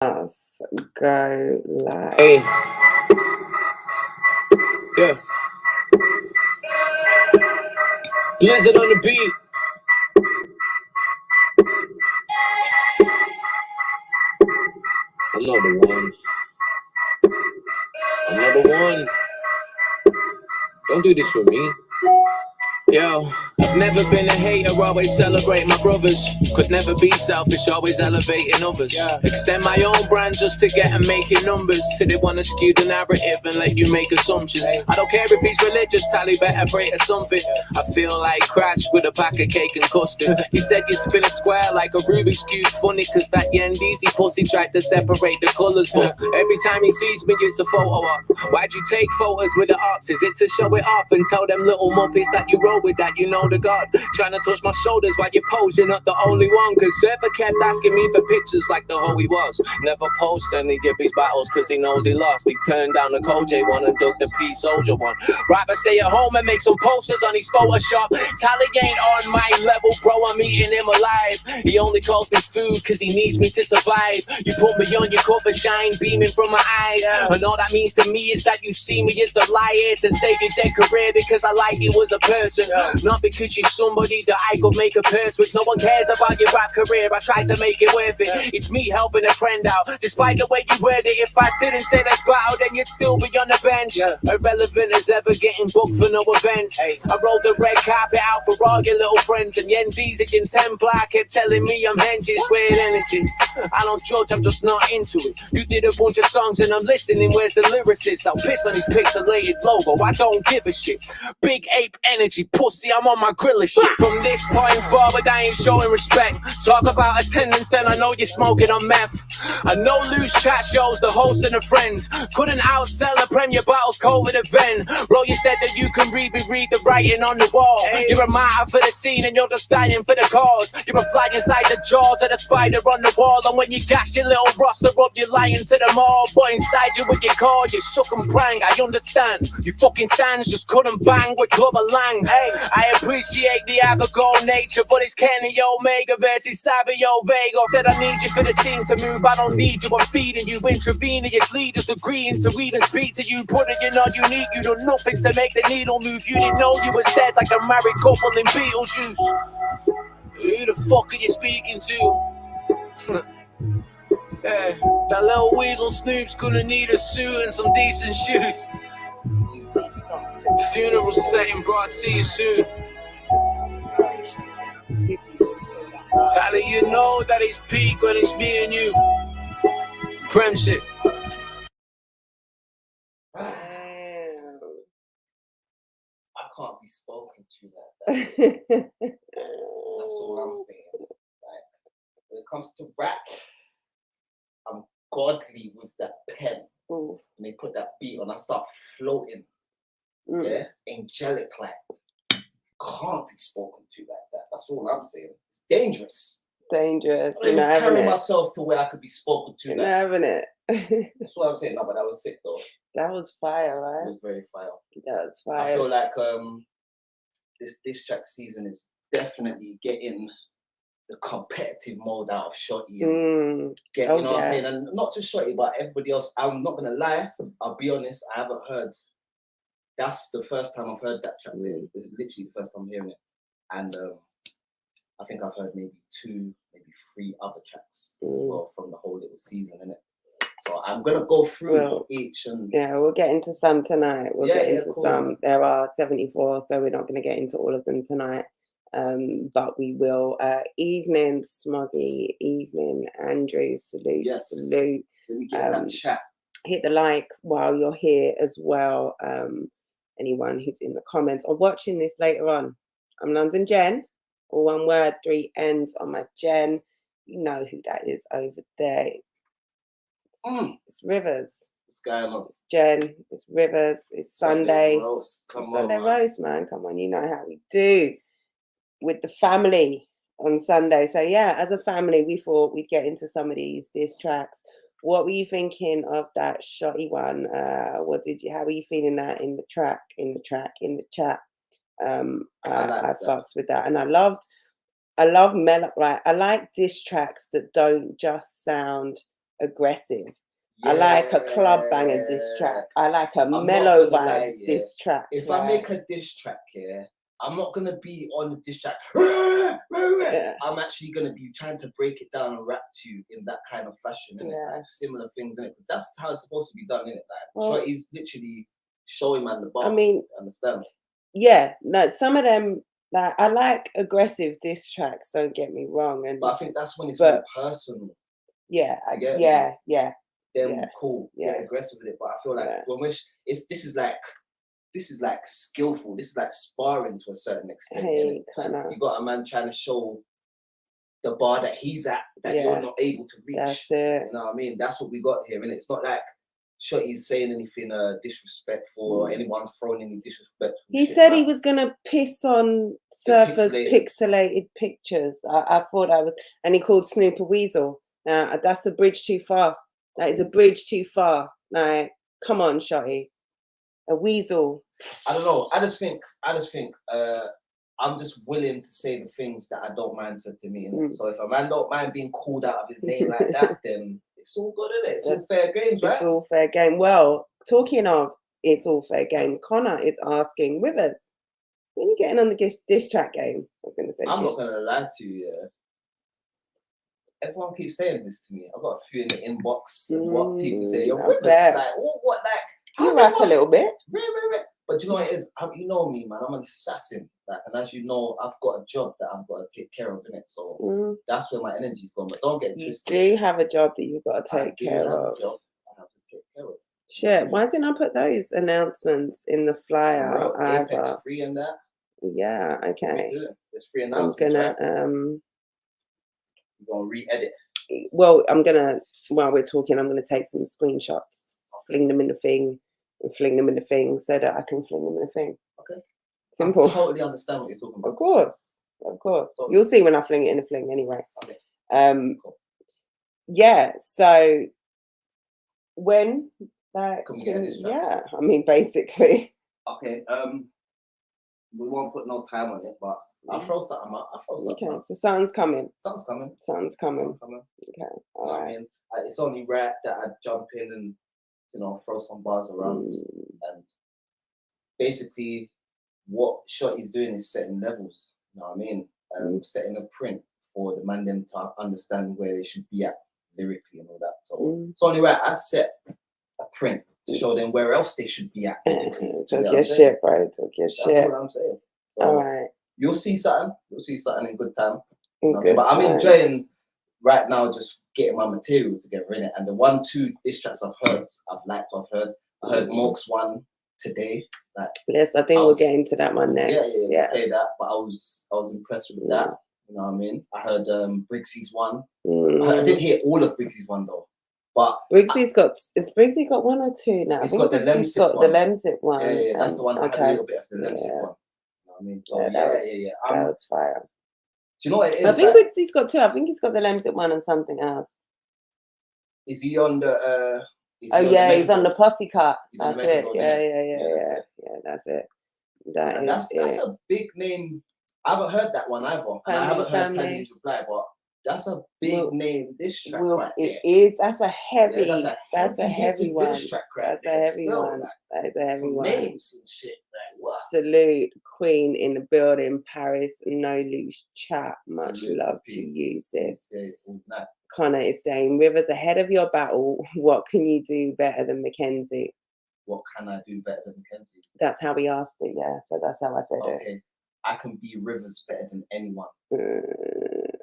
Us go live. Hey, yeah. Blizzard on the beat. Another one. Another one. Don't do this for me. Yo, I've never been a hater, always celebrate my brothers. Could never be selfish, always elevating others. Extend my own brand just to get and making numbers. Till they wanna skew the narrative and let you make assumptions. I don't care if he's religious, tally better break or something. I feel like Crash with a pack of cake and custard. He said you spin a square like a Rubik's Cube. Funny cause that Yendeezy pussy tried to separate the colours. But every time he sees me, it's a photo op. Why'd you take photos with the ops? Is it to show it off and tell them little muppies that you roll with that you know the God? Trying to touch my shoulders while you're posing, not the only one. Cause Surfer kept asking me for pictures like the hoe he was. Never post any of his battles cause he knows he lost. He turned down the Koj one and dug the P Soldier one. Rather stay at home and make some posters on his Photoshop. Tally ain't on my level, bro, I'm eating him alive. He only calls me food cause he needs me to survive. You put me on your cover, shine beaming from my eyes. And all that means to me is that you see me as the liar to save your dead career because I like you as a person. Not because you're somebody that I could make a purse with. No one cares about your rap career, I tried to make it worth it. It's me helping a friend out, despite the way you word it. If I didn't say let's battle, then you'd still be on the bench. Irrelevant as ever getting booked for no event. I rolled the red carpet out for all your little friends. And Yendeezy in Templar kept telling me I'm henches with energy. I don't judge, I'm just not into it. You did a bunch of songs and I'm listening, where's the lyricist? I'll piss on his pixelated logo, I don't give a shit. Big ape energy, pussy, I'm on my griller shit. From this point forward, I ain't showing respect. Talk about attendance, then I know you're smoking on meth. I know loose chat shows, the host and the friends couldn't outsell a Premier Bottles COVID event. Bro, you said that you can read the writing on the wall. You're a martyr for the scene and you're just dying for the cause. You're a fly inside the jaws of the spider on the wall. And when you gash your little roster up, you're lying to them all. But inside you with your car, you shook and prang. I understand, you fucking stands just couldn't bang with Glover Lang. Hey, I appreciate the Abigail nature, but it's Kenny Omega versus Savio Vega. Said I need you for the scene to move, I don't need you, I'm feeding you intravenously, just agreeing to even speak to you. Putting you're not unique, you do nothing to make the needle move. You didn't know you was dead like a married couple in Beetlejuice. Who the fuck are you speaking to? Yeah, that little weasel Snoop's gonna need a suit and some decent shoes. Funeral setting, bro, I'll see you soon. Tally, you know that it's peak when it's me and you. Prem shit. I can't be spoken to like that. That's all I'm saying. Like, when it comes to rap, I'm godly with that pen. Ooh. And they put that beat on, I start floating. Yeah, angelic like. Can't be spoken to like that. That's all I'm saying. It's dangerous. Dangerous. I don't even carry myself to where I could be spoken to. You're not having it. That's what I'm saying. No, but that was sick though. That was fire, right? It was very fire. That was fire. I feel like this track season is definitely getting the competitive mode out of Shotty. And you know what I'm saying? And not just Shotty, but everybody else. I'm not gonna lie, I'll be honest, I haven't heard. That's the first time I've heard that track. It's literally the first time I'm hearing it. And I think I've heard maybe 2, maybe 3 other tracks well, from the whole little season, innit? So I'm gonna go through each and we'll get into some tonight. We'll get into some. There are 74, so we're not gonna get into all of them tonight. But we will. Evening, Smoggy. Evening, Andrew. Salute. Salute. Let me get that chat. Hit the like while you're here as well. Anyone who's in the comments or watching this later on. I'm London Jen. All one word, 3 N's on my Jen. You know who that is over there. It's Rivers. What's going on? It's Jen. It's Rivers. It's Sunday. Roast. Sunday roast, man. Come on, you know how we do with the family on Sunday. So yeah, as a family, we thought we'd get into some of these tracks. What were you thinking of that Shotty one? How were you feeling that in the chat? I fucks with that, and I love right. I like diss tracks that don't just sound aggressive. Yeah. I like a club banger diss track. I like a mellow vibes diss track. If I make a diss track, I'm not gonna be on the diss track. I'm actually gonna be trying to break it down and rap to you in that kind of fashion, like similar things, because that's how it's supposed to be done, innit? Like, Shorty's literally showing man the bar. I mean, understand? Yeah, no, some of them, like, I like aggressive diss tracks. Don't get me wrong, but I think that's when it's more personal. Yeah, Then cool, get aggressive with it. But I feel like when this is like skillful. This is like sparring to a certain extent. Hey, you got a man trying to show the bar that he's at that you're not able to reach. That's it. You know what I mean? That's what we got here, and it's not like Shorty's saying anything disrespectful or anyone throwing any disrespectful. He said he was gonna piss on Surfer's pixelated pictures. I thought that was, and he called Snoop a weasel. Now that's a bridge too far. That is a bridge too far. Like, come on, Shorty. A weasel. I don't know. I just think I'm just willing to say the things that I don't mind said to me. So if a man don't mind being called out of his name like that, then it's all good, isn't it? It's all fair games, right? It's all fair game. Well, talking of it's all fair game, Connor is asking Rivers, when are you getting on the diss track game? I was going to say. I'm not going to lie to you. Everyone keeps saying this to me. I've got a few in the inbox. What people say, yo, Rivers, like, what, like, you rap a little bit. But you know what it is? You know me, man. I'm an assassin. Like, and as you know, I've got a job that I've got to take care of, innit? So that's where my energy's gone. But don't get twisted. You do have a job that you've got to take care of. I have to take care of. Shit, why didn't I put those announcements in the flyer? Apex free and that. Yeah, okay. There's free announcements. I'm gonna you're gonna re-edit. Well, while we're talking, I'm gonna take some screenshots, fling them in the thing, and fling them in the thing so that I can fling them in the thing. Okay. Simple. I totally understand what you're talking about. Of course. You'll see when I fling it in the fling anyway. Okay. Cool. Yeah, so when that can we get this track? Yeah, I mean basically. Okay. We won't put no time on it, but I'll throw something up. Okay, so something's coming. Something's coming. Okay. All right. I mean, it's only right that I jump in and throw some bars around. And basically, what Shorty's doing is setting levels. You know what I mean? Setting a print for the man them to understand where they should be at lyrically and all that. So it's only right I set a print to show them where else they should be at. Talk your shit, bro. Talk your shit. That's what I'm saying. So all right. You'll see something. You'll see something in good time. I'm enjoying right now just getting my material together in it. And the 1-2 diss tracks I've heard, I heard Mork's one today. Yes, I think we'll get into that one next. Yeah. Play that, but I was impressed with that. You know what I mean? I heard Briggsy's one. I didn't hear all of Briggsy's one though. But Briggsy's has Briggsy got 1 or 2 now? It's got the Lemsip one. Yeah, that's the one that had a little bit of the Lemsip one. I mean, so that was fire. Do you know what it is? I think Briggsy's got 2. I think he's got the Lemsip one and something else. Is he on the? He's on the Posse Cut. That's it. Yeah. That's it. That's a big name. I haven't heard that one either, and I haven't heard Tanya's reply, but that's a big name. This track right there. It is. That's a heavy. That's a heavy one. This track right that's a heavy one. That is a heavy one. Names and shit. Like, what? Salute Queen in the building. Paris, no loose chat. Much love to you, sis. Connor is saying, Rivers, ahead of your battle, what can you do better than Mackenzie? What can I do better than Mackenzie? That's how we asked it, yeah. So that's how I said it. Okay. I can be Rivers better than anyone.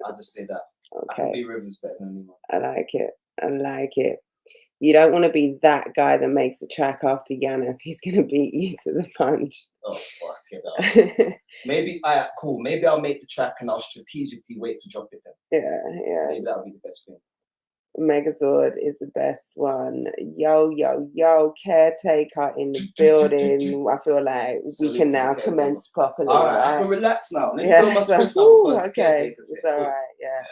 I'll just say that. Okay. I can be Rivers better than anyone. I like it. You don't want to be that guy that makes a track after Yaneth. He's going to beat you to the punch. Oh, fuck it. Maybe, cool. Maybe I'll make the track and I'll strategically wait to drop it then. Yeah. Maybe that'll be the best thing. Megazord is the best one. Yo, caretaker in the building. I feel like we can now commence properly. All right, I can relax now. Okay, it's all right. Yeah.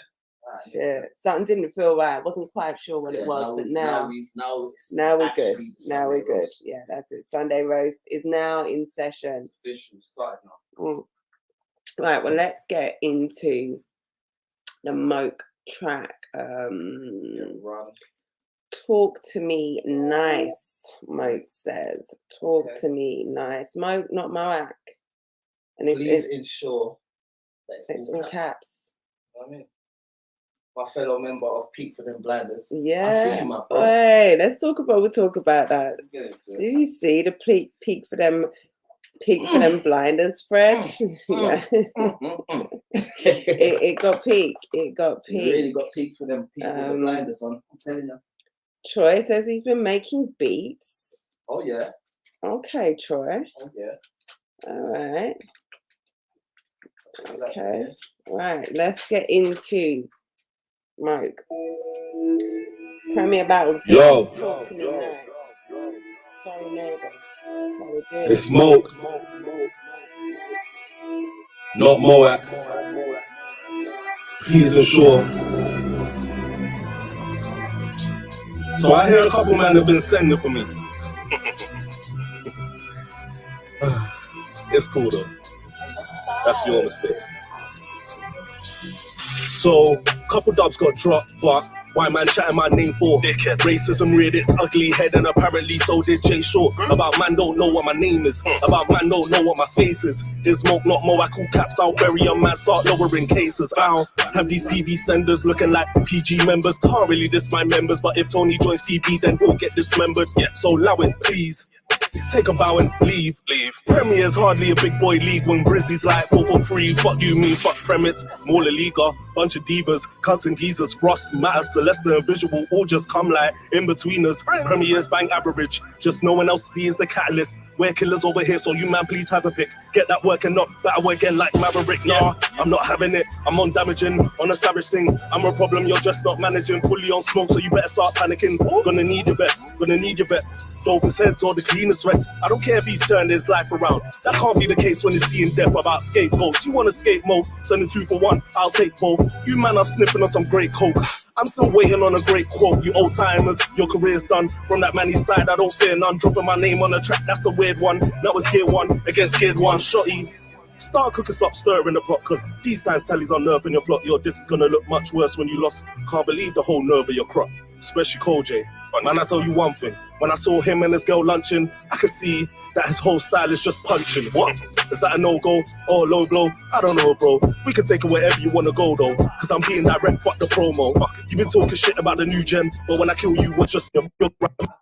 Shit. Something didn't feel right. I wasn't quite sure what it was, but now we're good. Now we're good. Yeah, that's it. Sunday roast is now in session. It's official. Started now. Right. Well, let's get into the Moke track. talk to me nice, Moke says. Talk to me nice. Moke, not Moak. And please ensure that it's all caps. You know what I mean? My fellow member of Peak for Them Blinders. Yeah. I see you, my bro. Hey, we'll talk about that. Did you see the peak for them blinders, Fred? Yeah. It got peak. It got peak. You really got peak for them Peak with the blinders on. I'm telling you. Troy says he's been making beats. Oh yeah. Okay, Troy. Oh yeah. All right. Okay. Right. Let's get into Mike. Premier Battles. Yo. Talk to me nice. Sorry, neighbors. So we're doing It's Smoke. Not Moak. Please ensure. So I hear a couple man have been sending for me. It's cool though. That's your mistake. So, couple dubs got dropped, but why man chatting my name for? Dickhead. Racism reared its ugly head, and apparently so did Jay Short. About man don't know what my name is. About man don't know what my face is. Is Smoke not Moak? Cool caps, I'll bury a man, start lowering cases. I'll have these PB senders looking like PG members. Can't really diss my members, but if Tony joins PB, then we'll get dismembered. Yeah. So allow it, please. Take a bow and leave. Premier's hardly a big boy league when Grizzlies like 4 for 3. Fuck you mean, fuck Premits. More La Liga, bunch of divas, cunts and geezers, Frost, Matter, Celeste and Visual all just come like in-betweeners. Premier's bang average, just no one else sees the catalyst. We're killers over here, so you man please have a pick. Get that work and not battle again like Maverick. Nah, I'm not having it. I'm on damaging, on a savage thing. I'm a problem, you're just not managing. Fully on Smoke, so you better start panicking. Gonna need your best, gonna need your vets. Dopest heads or the cleanest sweats. I don't care if he's turned his life around. That can't be the case when he's seeing death about scapegoats. You want to escape mode, send a 2 for 1, I'll take both. You man are sniffing on some great coke. I'm still waiting on a great quote, you old timers. Your career's done. From that man's side, I don't fear none. Dropping my name on the track, that's a weird one. That was gear 1 against gear 1. Shotty. Start cooking up, stir in the pot, cause these times tallies on nerve in your plot. Yo, this is gonna look much worse when you lost. Can't believe the whole nerve of your crop. Especially Cole J. Man, I tell you one thing. When I saw him and his girl lunching, I could see that his whole style is just punching. What? Is that a no-go or a low blow? I don't know, bro. We can take it wherever you wanna go, though. Cause I'm being direct, fuck the promo. You been talking shit about the new gen, but when I kill you, what's just your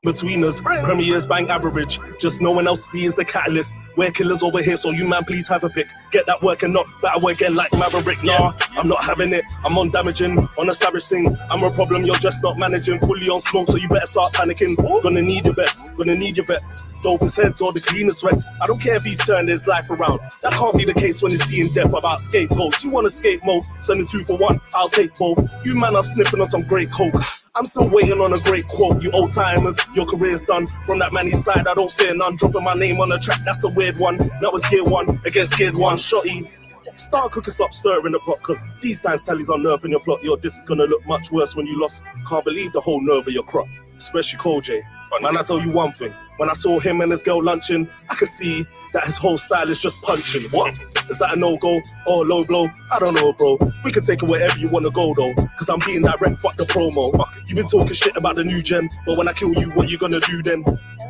between us? Premier's bang average, just no one else sees the catalyst. We're killers over here, so you man please have a pick. Get that work and not battle again like Maverick. Nah, I'm not having it. I'm on damaging, on a savage thing. I'm a problem, you're just not managing. Fully on Smoke, so you better start panicking. Gonna need your best, gonna need your vets. Dopest heads or the cleanest sweats. I don't care if he's turned his life around. That can't be the case when he's seeing death about scapegoats. You want to escape mode, send a 2 for 1, I'll take both. You man are sniffing on some great coke. I'm still waiting on a great quote, you old timers. Your career's done. From that man's side, I don't fear none. Dropping my name on the track, that's a weird one. That was gear 1 against gear 1. Shotty. Start cooking up, stir in the pot, cause these times tallies on nerve in your plot. Yo, this is gonna look much worse when you lost. Can't believe the whole nerve of your crop. Especially Cole J. Man, I tell you one thing. When I saw him and his girl lunching, I could see that his whole style is just punching. What? Is that a no-go or a low blow? I don't know, bro. We can take it wherever you wanna go, though. Cause I'm being direct, fuck the promo. You been talking shit about the new gen, but when I kill you, what you gonna do then?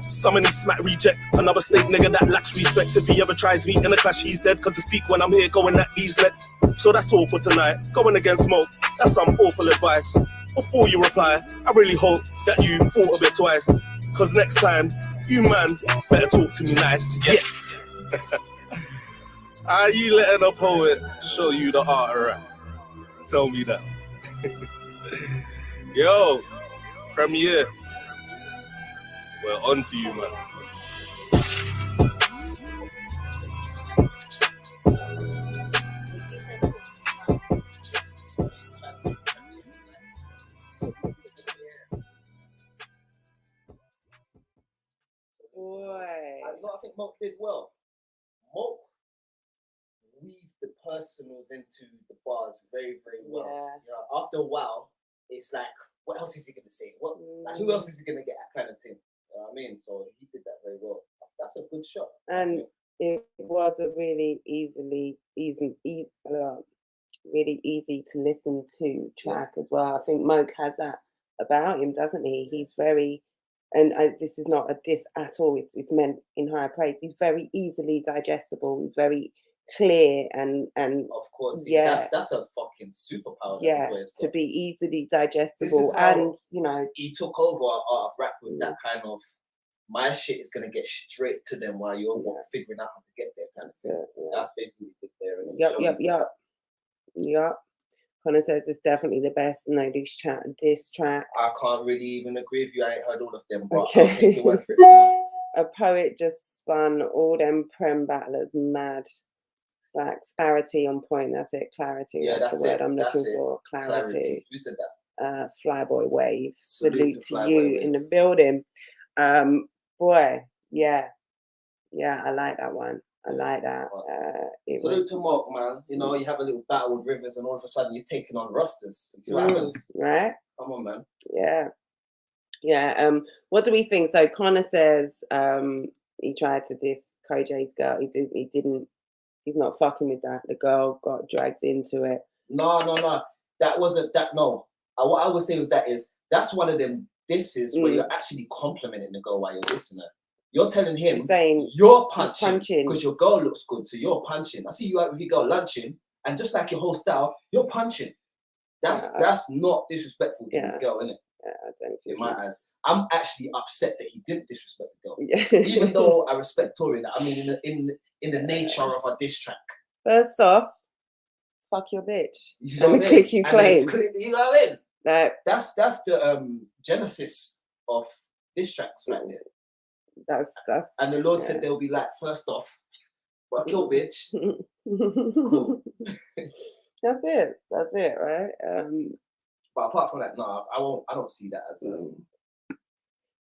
Some of these smack reject. Another snake nigga that lacks respect. If he ever tries me in a clash, he's dead. Cause it's peak when I'm here going at these lets. So that's all for tonight. Going against Smoke, that's some awful advice. Before you reply, I really hope that you thought of it twice. Cause next time, you man better talk to me nice. Yeah. Are you letting a poet show you the art of rap? Tell me that. Yo, Premier. Well, on to you, man. I think Moke did well. Moke weaved the personals into the bars very, very well. Yeah. You know, after a while, it's like, what else is he gonna say? Like, who else is he gonna get at kind of thing? You know what I mean? So he did that very well. That's a good shot. And it was a really really easy to listen to track as well. I think Moke has that about him, doesn't he? He's very, and this is not a diss at all. It's meant in high praise. He's very easily digestible. He's very clear and of course, yeah, that's a fucking superpower. Yeah, to be easily digestible, and he took over art of rap with that kind of. My shit is gonna get straight to them while you're figuring out how to get there. Kind of thing. That's basically what he did there. Yep. Connor says it's definitely the best No Loose Chat diss track. I can't really even agree with you. I ain't heard all of them, but I'll take your word for it. A poet just spun all them prem battlers mad. Facts, clarity on point. That's it. Clarity. Yeah, that's the word I'm looking for. Clarity. Who said that? Flyboy Wave. Salute to Flyboy you Wave. in the building. Boy, yeah, I like that one. I like that. Salute to Mark, man. You know, you have a little battle with Rivers, and all of a sudden you're taking on Rusters. That's what happens. Right? Come on, man. Yeah. What do we think? So Connor says he tried to diss Kojay's girl. He didn't. He's not fucking with that. The girl got dragged into it. No. That wasn't that. No. What I would say with that is that's one of them disses where you're actually complimenting the girl while you're dissing her. You're telling him saying you're punching because your girl looks good, so you're punching. I see you out with your girl lunching, and just like your whole style, you're punching. That's not disrespectful to this girl, innit? Yeah, I don't think in my eyes. I'm actually upset that he didn't disrespect the girl. Even though I respect Tory, I mean in the nature of a diss track. First off, fuck your bitch. And the click you claim. You know what I mean? That's the genesis of diss tracks right there. That's and the Lord said they'll be like, first off, fuck your bitch. Cool. That's it, right? But apart from that, no, I don't see that as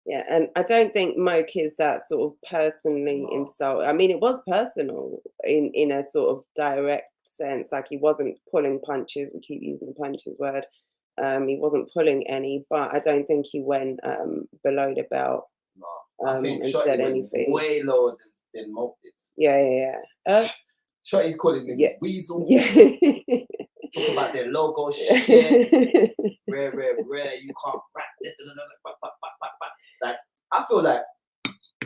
yeah, and I don't think Moke is that sort of personally insult. I mean, it was personal in a sort of direct sense. Like he wasn't pulling punches. We keep using the punches word. He wasn't pulling any, but I don't think he went below the belt. No, I think and Shotty said went anything way lower than Moke did. Yeah. Shotty calling him weasel. Yeah. Talk about their logo shit. Rare. You can't rap this. Like I feel like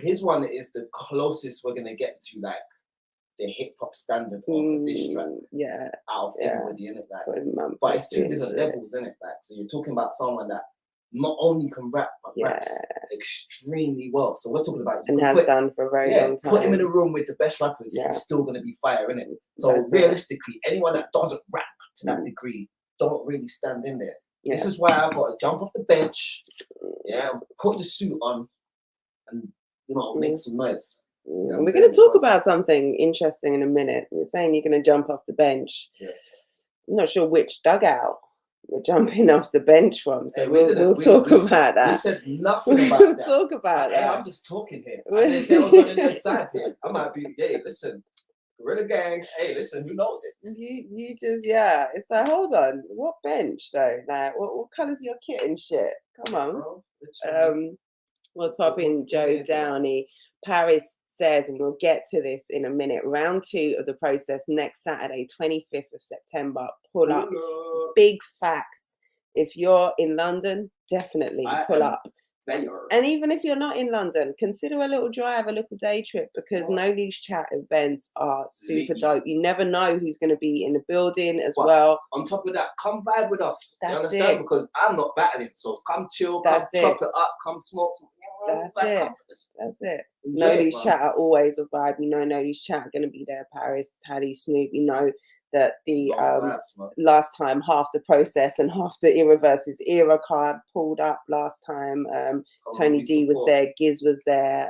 his one is the closest we're gonna get to like the hip hop standard of a diss track. Yeah. Out of everybody in it, like. But it's two different levels, isn't it? Like, so you're talking about someone that not only can rap but raps extremely well. So we're talking about and has done for a very long time. Put him in a room with the best rappers, he's still gonna be fire, innit? So realistically, anyone that doesn't rap to that degree don't really stand in there. This is why I've got to jump off the bench, put the suit on, and make some noise. We're going to talk about something interesting in a minute. You're saying you're going to jump off the bench. Yes. I'm not sure which dugout you're jumping off the bench from, so we'll talk about that. We said nothing about that. We'll talk about that. I'm just talking here. I didn't say I was on the other side here. I might be, listen, Gorilla Gang, hey, listen, who knows? You just, it's like, hold on, what bench though? Like, what colour's your kit and shit? Come on. What's popping, Joe Downey? Paris says, and we'll get to this in a minute, round 2 of the process next Saturday, 25th of September. Pull up. Big facts. If you're in London, definitely pull up. And even if you're not in London, consider a little drive, a little day trip, because No Loose Chat events are super dope. You never know who's going to be in the building as well. On top of that, come vibe with us. You understand? Because I'm not battling, so come chill, come chop it up, come smoke some. That's it. No Loose Chat are always a vibe. You know, No Loose Chat are going to be there. Paris, Taddy, Snoop. You know that the last time half the process and half the Era versus Era card pulled up last time. Tony D was there. Giz was there.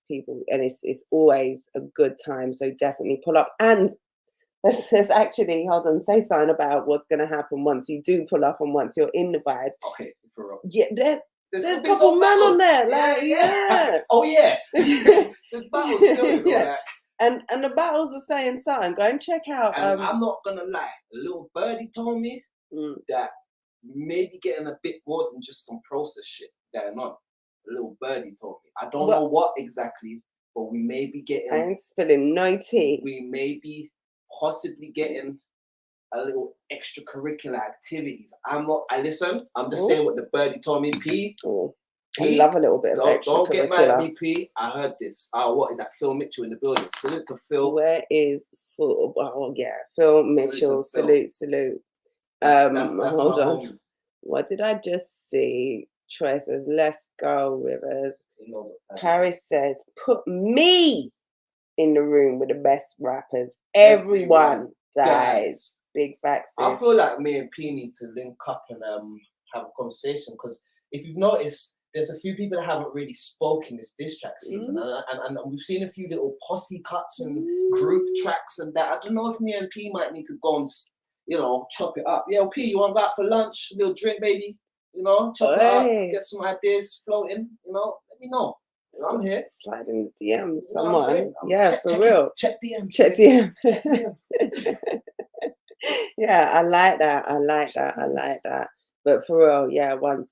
People, and it's always a good time. So definitely pull up. And let's actually say something about what's going to happen once you do pull up and once you're in the vibes. Okay, for real. Yeah, there's a couple men on there. Like, oh yeah. There's battles still. Like. And the battles are saying something. Go and check out. And I'm not gonna lie. A little birdie told me that maybe getting a bit more than just some process shit going on. A little birdie told me. I don't know what exactly, but we may be getting. I ain't spilling no tea. We may be possibly getting a little extracurricular activities. I'm just saying what the birdie told me, P. I love a little bit of extracurricular. Don't get mad at me, P. I heard this. What is that? Phil Mitchell in the building. Salute to Phil. Where is Phil? Oh, yeah. Phil Mitchell. Salute. Hold on. Home. What did I just see? Troy says, let's go, Rivers. Paris says, put me in the room with the best rappers. Everyone dies. Big facts. I feel like me and P need to link up and have a conversation, because if you've noticed, there's a few people that haven't really spoken this diss track season, and we've seen a few little posse cuts and group tracks and that. I don't know if me and P might need to go and, chop it up. Yeah, P, you want that for lunch? A little drink, baby? Chop it up, get some ideas floating, let me know. I'm here. Slide in the DMs, someone. Yeah, for real. Check DMs. Check DMs. Yeah, I like that. But for real, yeah, once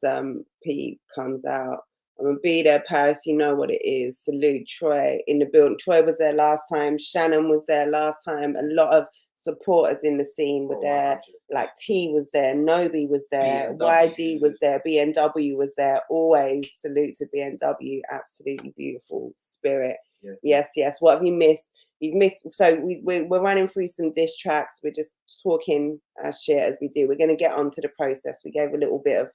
P comes out, I'm gonna be there, Paris. You know what it is. Salute Troy in the building. Troy was there last time. Shannon was there last time. A lot of supporters in the scene were there. Like T was there, Nobi was there, YD was there, BNW was there. Always salute to BNW. Absolutely beautiful spirit. Yeah. Yes. What have you missed? You've missed. So we're running through some diss tracks. We're just talking our shit as we do. We're going to get on to the process. We gave a little bit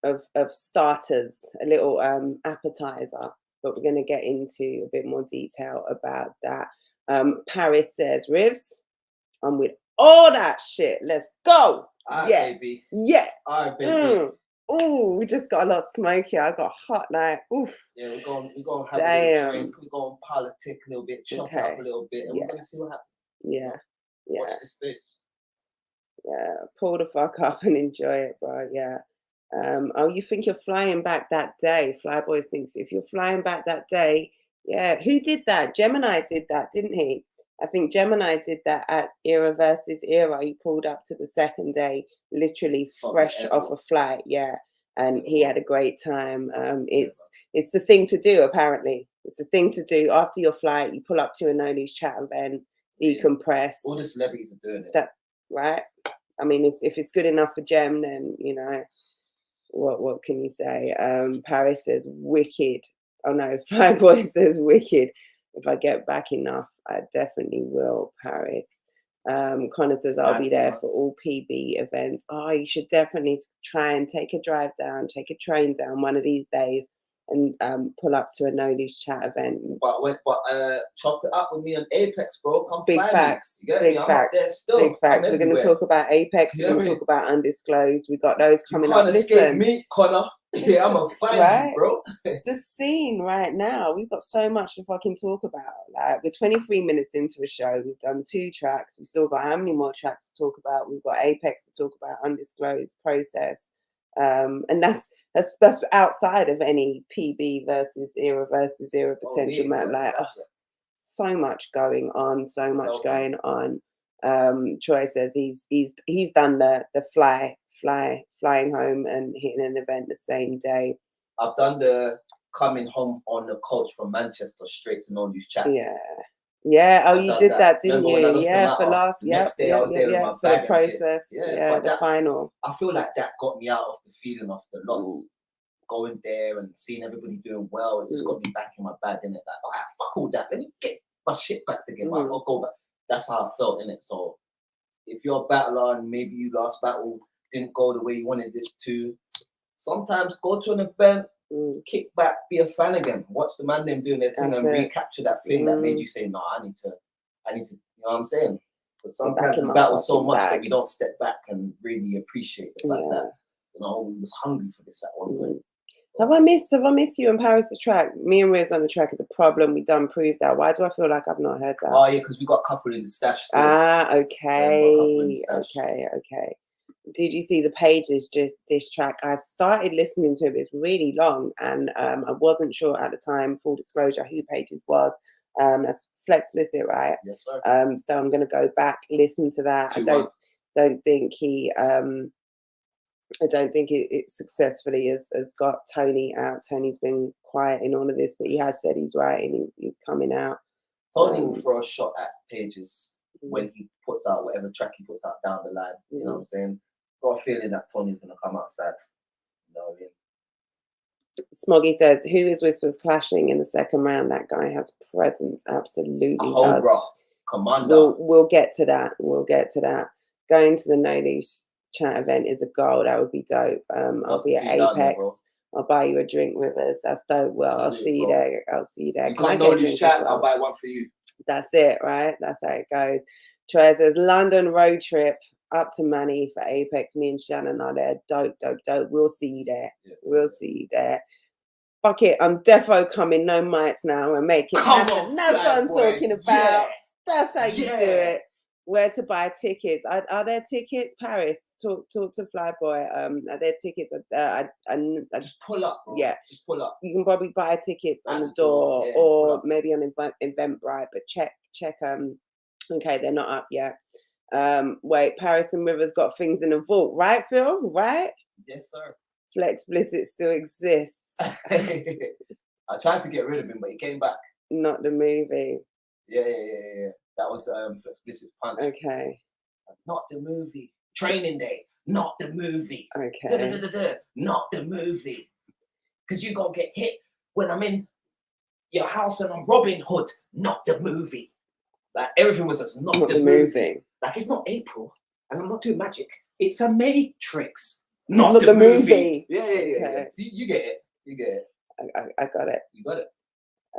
of starters, a little appetizer, but we're going to get into a bit more detail about that. Paris says, Rivs, I'm with all that shit. Let's go. Baby. Yeah. All right, baby. Oh, we just got a lot smoky. I got hot, like, oof. Yeah, we're going to have a little drink. We're going to politic a little bit, chop up a little bit, and we're going to see what happens. Yeah. Watch this space. Yeah, pull the fuck up and enjoy it, bro. Yeah. You think you're flying back that day? Flyboy thinks if you're flying back that day, yeah. Who did that? Gemini did that, didn't he? I think Gemini did that at Era versus Era. He pulled up to the second day, literally fresh off a flight, yeah. And he had a great time. It's the thing to do, apparently. It's the thing to do after your flight. You pull up to a No News Chat event, decompress. All the celebrities are doing it. That right? I mean, if it's good enough for Gem, then what can you say? Paris says wicked. Oh no, Flyboy says wicked. If I get back enough, I definitely will, Paris. Connor says, I'll be there for all PB events. Oh, you should definitely try and take a drive down, take a train down one of these days and pull up to a No News Chat event. But chop it up with me on Apex, bro. Come big facts. Big facts. Big facts. We're going to talk about Apex. We're going to talk about Undisclosed. We got those coming up. You can't escape me, Connor. Yeah, I'm a fan, bro. The scene right now, we've got so much to fucking talk about. Like, we're 23 minutes into a show. We've done 2 tracks. We've still got how many more tracks to talk about? We've got Apex to talk about, Undisclosed, Process. And that's outside of any PB versus Era potential match. Like, so much going on. Troy says he's done the flying home and hitting an event the same day. I've done the coming home on the coach from Manchester straight to No News Chat. Yeah. Oh, you did that, didn't you? Yeah, for last. Next day I was there with my bag for the process. Yeah, the final. I feel like that got me out of the feeling of the loss. Going there and seeing everybody doing well, it just got me back in my bag, innit? Like, fuck all that. Let me get my shit back together. I'll go back. That's how I felt, innit? So if you're a battler and maybe you last battle didn't go the way you wanted it to, sometimes go to an event, kick back, be a fan again, watch the man them doing their thing and recapture that thing that made you say, no, I need to, you know what I'm saying? But sometimes we battle so much that we don't step back and really appreciate the fact that, we was hungry for this at one point. Have I missed you in Paris the track? Me and Rivs on the track is a problem. We done proved that. Why do I feel like I've not heard that? Oh yeah, because we got a couple in the stash. Still. Okay. Did you see the Pages diss track? I started listening to it. It's really long, and I wasn't sure at the time. Full disclosure, who Pages was. That's Flex Licit, right? Yes, sir. So I'm gonna go back, listen to that. I don't think he. I don't think it successfully has got Tony out. Tony's been quiet in all of this, but he has said he's writing. He's coming out. Tony will throw a shot at Pages when he puts out whatever track he puts out down the line. You know what I'm saying? Got a feeling that Tony's gonna come outside. You know what I mean? Smoggy says, who is Whispers clashing in the second round? That guy has presence. Absolutely Cobra, does. Commander. We'll get to that. We'll get to that. Going to the No Leash chat event is a goal. That would be dope. I'll be at Apex. I'll buy you a drink with us. That's dope. Well, I'll see you there. I'll see you there. You can't know this chat. I'll buy one for you. That's it, right? That's how it goes. Troy says, London road trip up to Manny for Apex. Me and Shannon are there. Dope, dope, dope. We'll see you there. Yeah. We'll see you there. Fuck it. I'm defo coming. No mites now. We're making it happen. That's what I'm talking about. Yeah. That's how you do it. Where to buy tickets? Are there tickets? Paris, talk to Flyboy. Are there tickets? I just pull up, bro. Yeah, just pull up. You can probably buy tickets on the door, or maybe on Eventbrite. But check. Okay, they're not up yet. Wait, Paris and Rivers got things in the vault, right, Phil? Right? Yes, sir. Flex Blizzard still exists. I tried to get rid of him, but he came back. Not the movie. Yeah. That was Flex Blizzard's punch. Okay. Not the movie. Training Day. Not the movie. Okay. Not the movie. Because you gonna get hit when I'm in your house and I'm Robin Hood. Not the movie. Like everything was just not the movie. Like it's not April and I'm not doing magic. It's a Matrix. Not the movie. Yeah. Okay. You get it. You get it. I got it. You got it.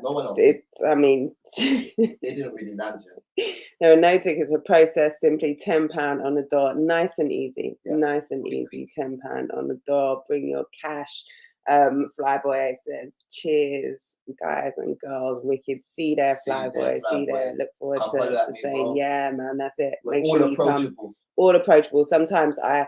No one else. They didn't really land you. There are no tickets for process, simply £10 on the door. Nice and easy. Yeah. Nice and easy. £10 on the door. Bring your cash. Flyboy says, cheers, guys and girls. Wicked. See there, Flyboy. See there. Look forward to saying, yeah, man, that's it. Make sure you come. All approachable. Sometimes I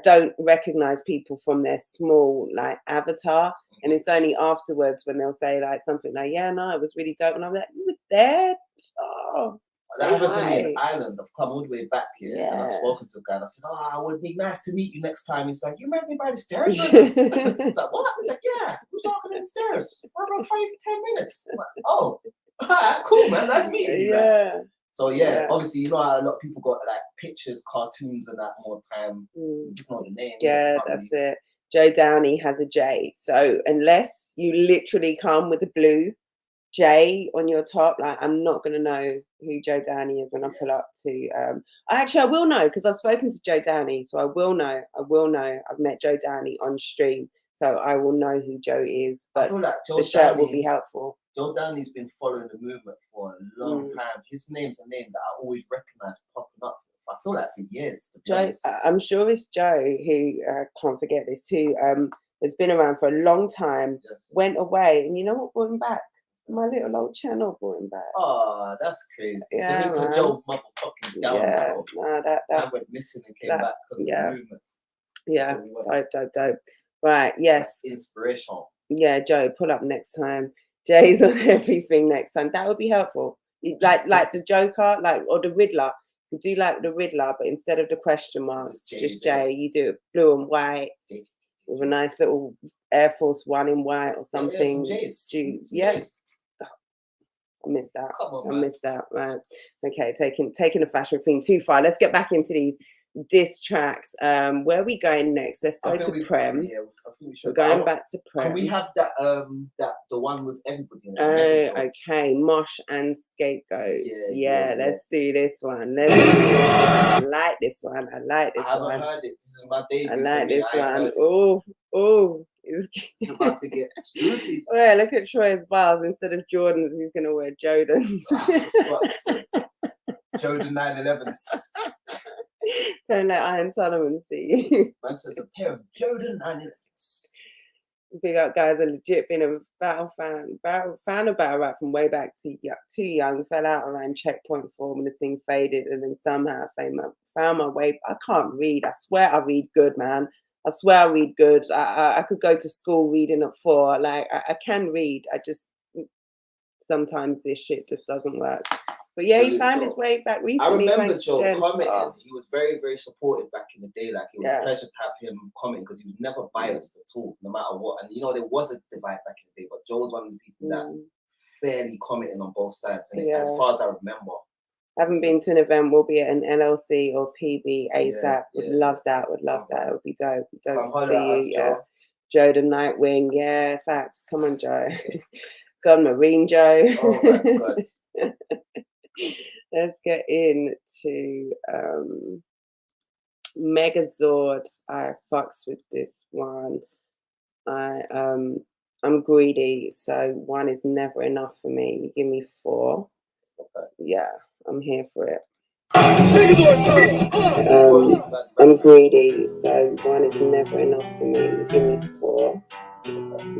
don't recognize people from their small like avatar, and it's only afterwards when they'll say like something like, "Yeah, no, it was really dope," and I'm like, "You were there?" Oh, that happened to me in Ireland. I've come all the way back here, and I've spoken to a guy. And I said, "Oh, it would be nice to meet you next time." He's like, "You met me by the stairs?" It's like, "What?" He's like, "Yeah, we're talking in the stairs. I rode for 10 minutes." I'm like, "Oh, all right, cool, man. Nice meeting you." Yeah. Man. So yeah, obviously, you know how a lot of people got like pictures, cartoons, and that more time. Just know the name. Yeah, that's it. Joe Downey has a J. So unless you literally come with a blue J on your top, like I'm not gonna know who Joe Downey is when I pull up to. Actually, I will know because I've spoken to Joe Downey, so I will know. I've met Joe Downey on stream, so I will know who Joe is. But I feel like the shirt will be helpful. Joe Downey's been following the movement for a long time. His name's a name that I always recognize popping up. I feel like for years. Joe, I'm sure it's Joe who can't forget this. Who has been around for a long time. Yes. Went away, and you know what brought him back? My little old channel brought him back. Oh, that's crazy. Yeah, so Joe motherfucking down. Yeah, no, that went missing and came back because of the movement. Yeah, dope. Right, yes. That's inspirational. Yeah, Joe, pull up next time. Jay's on everything next time. That would be helpful. Like the Joker, or the Riddler. You do like the Riddler, but instead of the question marks, just Jay, you do it blue and white with a nice little Air Force One in white or something. Yeah. I missed that. I missed that. Right. Okay, taking the fashion thing too far. Let's get back into these diss tracks. Where are we going next? Let's go to Prem. We're going back to Prem. Can we have that the one with everybody? Okay. Mosh and Scapegoat. Yeah, let's do this one. I like this one. I haven't heard it. This is my baby. I like this one. Oh. It's about to get spooky. Well, look at Troy's bars. Instead of Jordans, he's gonna wear Jordans. Jordan 911s. Don't let Iron Solomon see you. Man says a pair of Jordan 911s. Big up, guys. I legit been a battle fan of battle rap from way back. Too young. Fell out around Checkpoint 4 when the thing faded, and then somehow found my way. I can't read. I swear I read good, man. I swear I read good. I could go to school reading at 4. Like I can read. I just sometimes this shit just doesn't work. But yeah, he found his way back recently. I remember Joe commenting. He was very, very supportive back in the day. Like it was a pleasure to have him comment because he was never biased at all, no matter what. And you know, there was a divide back in the day, but Joe was one of the people that fairly commenting on both sides. And as far as I remember, Haven't been to an event. We'll be at an LLC or PB ASAP. Would love that. Would love that. It would be dope. Dope to see you. Yeah. Joe the Nightwing. Yeah, facts. Come on, Joe. Don Marine Joe. Oh my God. Let's get into Megazord. I fucks with this one. I'm greedy, so 1 is never enough for me. You give me 4. Okay. Yeah, I'm here for it. I'm greedy, so 1 is never enough for me. You give me 4.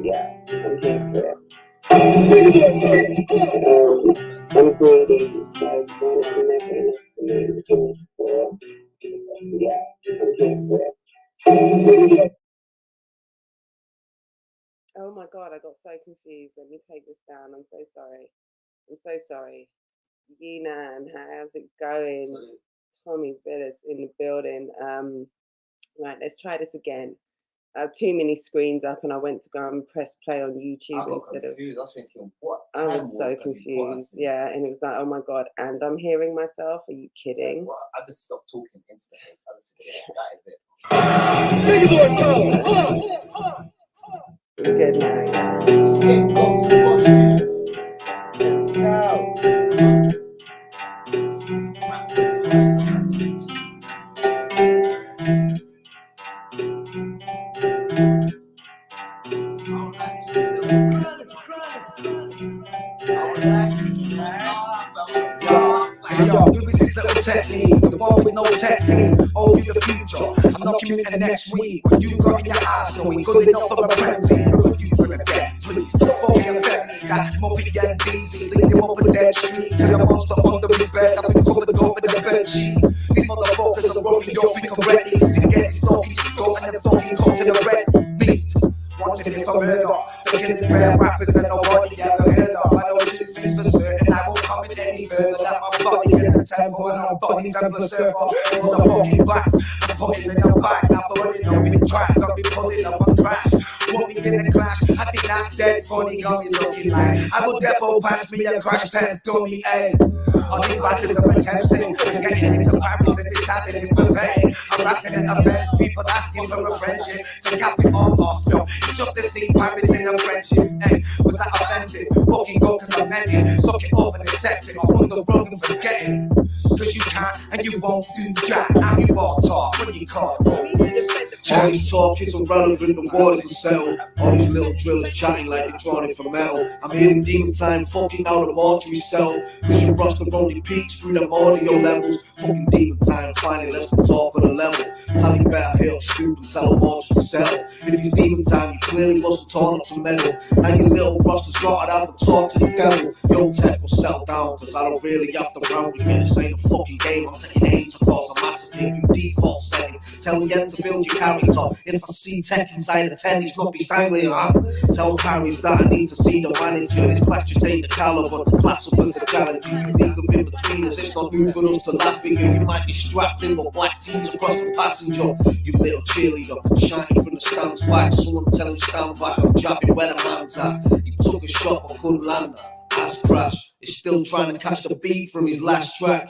Yeah, I'm here for it. I'm greedy, so 1 is never enough for me. You give me 4. Yeah, I'm here for it. Oh my God, I got so confused. Let me take this down. I'm so sorry. I'm so sorry. Yinan, how's it going? Sorry. Tommy Billis in the building. Right, let's try this again. I have too many screens up and I went to go and press play on YouTube instead of. I was thinking, what? I was so confused. Yeah, and it was like, oh my God, and I'm hearing myself. Are you kidding? Well, I just stopped talking instantly. That is it. We're good now. Let's go. Yo, who is this little technique? The one with no technique. Oh, you the future. I'm knocking you in the next week. What you got in your ass going good enough for a frenzy. Who you gonna get? Please don't fucking affect me. That Moppy and Daisy lead them up a dead street. Till the monster under his bed. I've been covered over the bed sheet. These motherfuckers are rolling your freak already. You can get stalking, you go and then fucking come to the red meat. Wanting this for murder. Thinking the rare rappers that nobody ever heard of. I know 2 things for certain. I won't come in any further. That my body is a temple and I'm body temple server. Motherfucking back. I'm putting in the back. Now for running up in track. I'll be pulling up on crash. Put me in the clash. I think that's dead funny. Got me looking like I will devil pass me a crash test dummy. Hey. All these bastards are attempting. Getting into Paris and this happening is pathetic. Harassing at events. People asking for a friendship. To cap it all off, yo. It's just to see Paris in the Frenches. Hey, was that offensive? Fucking go cause I'm meant. Suck it up and accept it. I'll run the rug and forget it. Cause you can't and you won't do jack. And you all talk when you call. All these talk is irrelevant, the waters are settled. All these little drillers chatting like they're drawing it for metal. I'm in demon time, fucking out a mortuary cell. Cause your roster only peaks through them audio levels. Fucking demon time, finally let's go talk for the level. Tell you better hit up Snoop and tell them all just to sell. If it's demon time, you clearly must have torn up some metal. Now your little roster's got I'd have to talk to the devil. Yo, tech will settle down, cause I don't really have to round with you. This ain't a fucking game, I'm taking aim to cause a massacre. You default setting, tell the end to build your character. If I see tech inside a 10, he's not be strangling, huh? Tell Paris that I need to see the manager. This class just ain't the caliber to class up as a challenge. You can leave in between us, it's not moving us to laughing. You might be strapped in, but black tees across the passenger. You little cheerleader, shining from the stands back. Someone telling you stand back, I'm jabbing where the man's at. He took a shot but couldn't land. Ass crash, is still trying to catch the beat from his last track.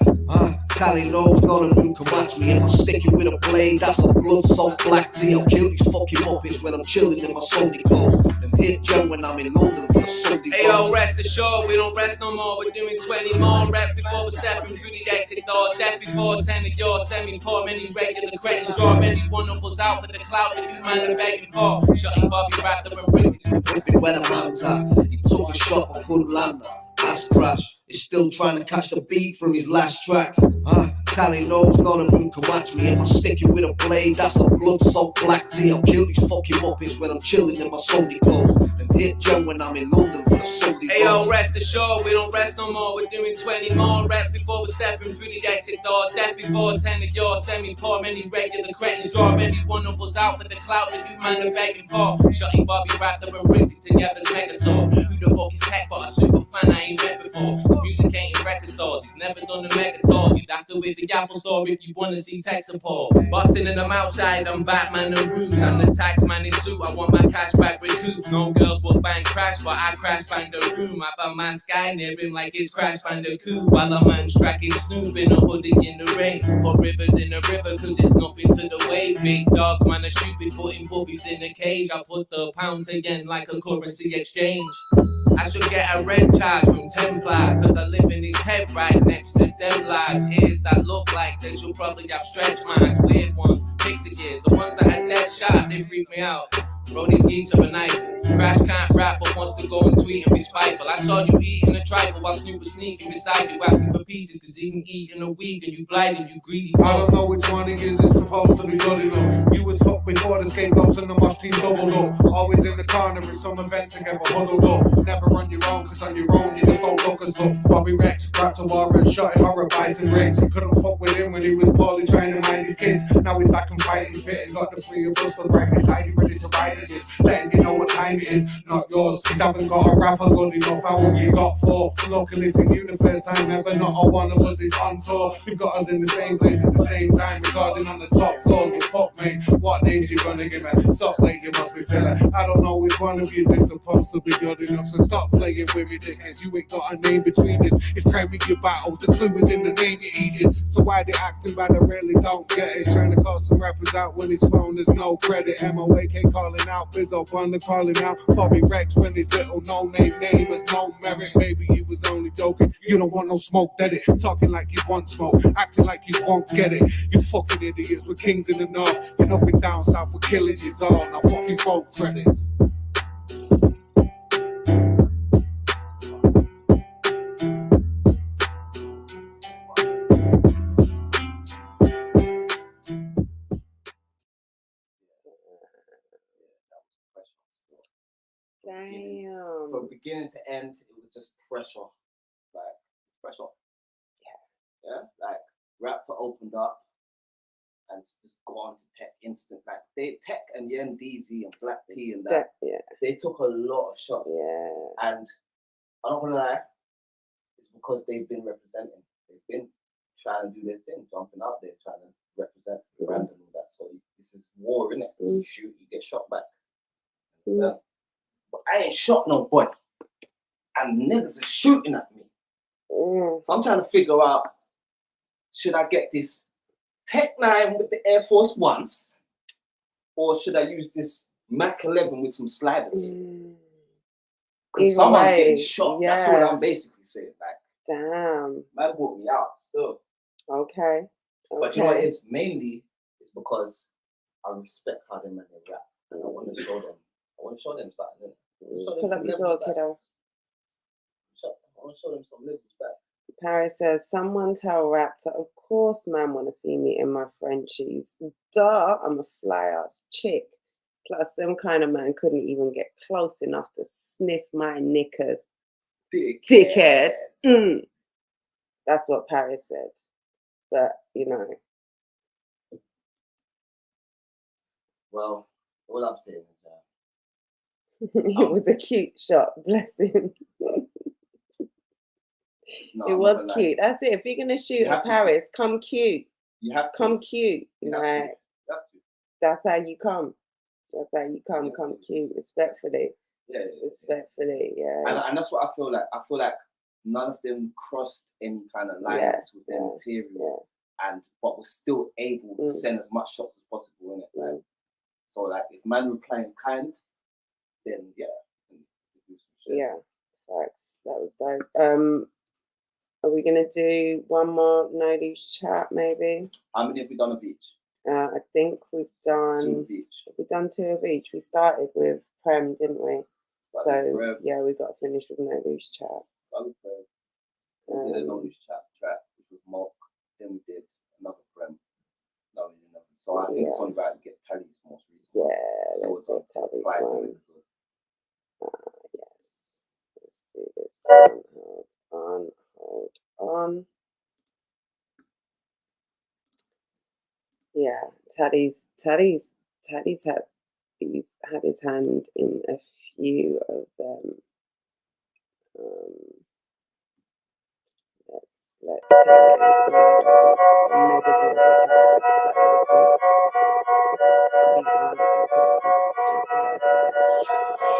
Tally knows none of them can match me. If I stick it with a blade, that's a blood-soaked black tea. I'll kill these fucking muppets when I'm chilling in my Sunday clothes. And hit Joe when I'm in London for the Sunday clothes. Hey yo, rest assured, we don't rest no more. We're doing 20 more reps before we're stepping through the exit door. Death before 10 of yours, semi-poor, many regular credits drop. Any one of us out for the clout that you man are begging for. Shutty Bobby wrapped up and ripped where the man's at. He took a shot but couldn't land. Ass crash, is still trying to catch the beat from his last track. Tally knows none of them can match me. If I stick it with a blade, that's a blood-soaked black tea. I'll kill these fucking muppets when I'm chilling in my Sunday clothes. And hit Joe when I'm in London for the Sunday clothes. Hey yo, rest assured, we don't rest no more. We're doing 20 more reps before we're stepping through the exit door. Death before 10 of yours, semi-poor, many regular cretins draw. Any one of us out for the clout that you man are begging for. Shutty Bobby wrapped up and ripped it together's Megazord. Who the fuck is Tech but a super fan I ain't met before? His music ain't in record stores, he's never done a mega tour. You'd have to with the Apple Store if you wanna see tech support. Busting in them outside, I'm Batman and Roots. I'm the tax man in suit, I want my cash back recouped. No girl girls will bang crash, but I crash bang the room. I found my sky near him like it's crash bandicoot. While a man's tracking Snoop in a hoodie in the rain. Put rivers in the river cause it's nothing to the wave. Big dogs, man, are stupid, putting boobies in a cage. I put the pounds again like a currency exchange. I should get a red charge from Templar, cause I live in his head right next to them large ears that look like they should probably have stretch marks. Weird ones, pixie gears, the ones that are dead sharp, they freak me out. Bro, these geeks are a knife. Crash can't rap but wants to go and tweet and be spiteful. I saw you eating a trifle while Snoop was sneaking beside you, asking for pieces cause he can eat in a week and you blinding, you greedy. I don't know which one it is, it's supposed to be good enough. You was fucked before the scapegoats and the mush team doubled up. Always in the corner in some event together huddled up. Never run your own cause on your own you just don't look as tough. Bobby Rex, wrapped a war and shot him horror bites and bricks. He couldn't fuck with him when he was poorly trying to mind his kids. Now he's back and fighting fit and got the three of us for right beside him ready to ride at this. Letting you know what time it is, not yours. He's haven't got a rapper good enough, how long you got for? Luckily for you, the first time ever, not all one of us is on tour. We've got us in the same place at the same time, regarding on the top floor. You fuck mate, what names you gonna give me? Stop late, you must be silly. I don't know which one of you is supposed to be good enough, so stop playing with me, dickheads. You ain't got a name between us. It's Premier battles, the clue is in the name you Aegis. So why they acting bad, I really don't get it. Trying to call some rappers out when his phone is no credit. MOAK calling out, Bizzo Thunder calling out, Bobby Rex when his little no-name name has no merit. Maybe you was only joking, you don't want no smoke, dead it. Talking like you want smoke, acting like you won't get it. You fucking idiots, we're kings in the north. You're nothing down south, we're killing you all. Now fucking roll credits. Damn. From beginning to end, it was just pressure. Like, pressure. Yeah? Like, Raptor opened up and just gone to Tech instant. Like, they, Tech and Yen DZ and Black T and that, they took a lot of shots. Yeah. And I'm not gonna lie, it's because they've been representing. They've been trying to do their thing, jumping out there, trying to represent the brand and all that. So this is war, innit? You shoot, you get shot back. But I ain't shot no boy. And niggas are shooting at me. So I'm trying to figure out, should I get this Tech 9 with the Air Force Ones, or should I use this Mac 11 with some sliders? Because someone's getting shot. That's what I'm basically saying. Like, damn. Man brought me out still. Okay. But you know what it is? Mainly, it's because I respect how they man they rap. And I want to show them. I want to show them something. Pull up your door, kiddo. I want to show them some levels back. Paris says, someone tell Raptor, of course man want to see me in my Frenchies. Duh, I'm a fly-ass chick. Plus, them kind of man couldn't even get close enough to sniff my knickers. Dickhead. That's what Paris said. But, you know. Well, all I'm saying is it was a cute shot, bless him. No, it was cute. That's it. If you're gonna shoot at Paris, come cute. You have to come cute. Like that's how you come. That's how you come. Come cute, respectfully. Yeah. Respectfully, yeah. And that's what I feel like. I feel like none of them crossed any kind of lines with their material, but were still able to send as much shots as possible in it. Like, so like if man were playing kind, then yeah, facts. That was dope. Are we gonna do one more no loose chat maybe? How many have we done of each? I think we've done 2 of each. We've done 2 of each. We started with Prem, didn't we? So yeah, we got to finish with no loose chat. We did a no loose chat track, which was Mark. Then we did another Prem. No, so I think it's only right to get Tally's most recent. Yeah, let's get Tally's one. Yes. Let's do this one. Hold on. Yeah, Taddy's had his hand in a few of them. Let's hear this Megazord the answer to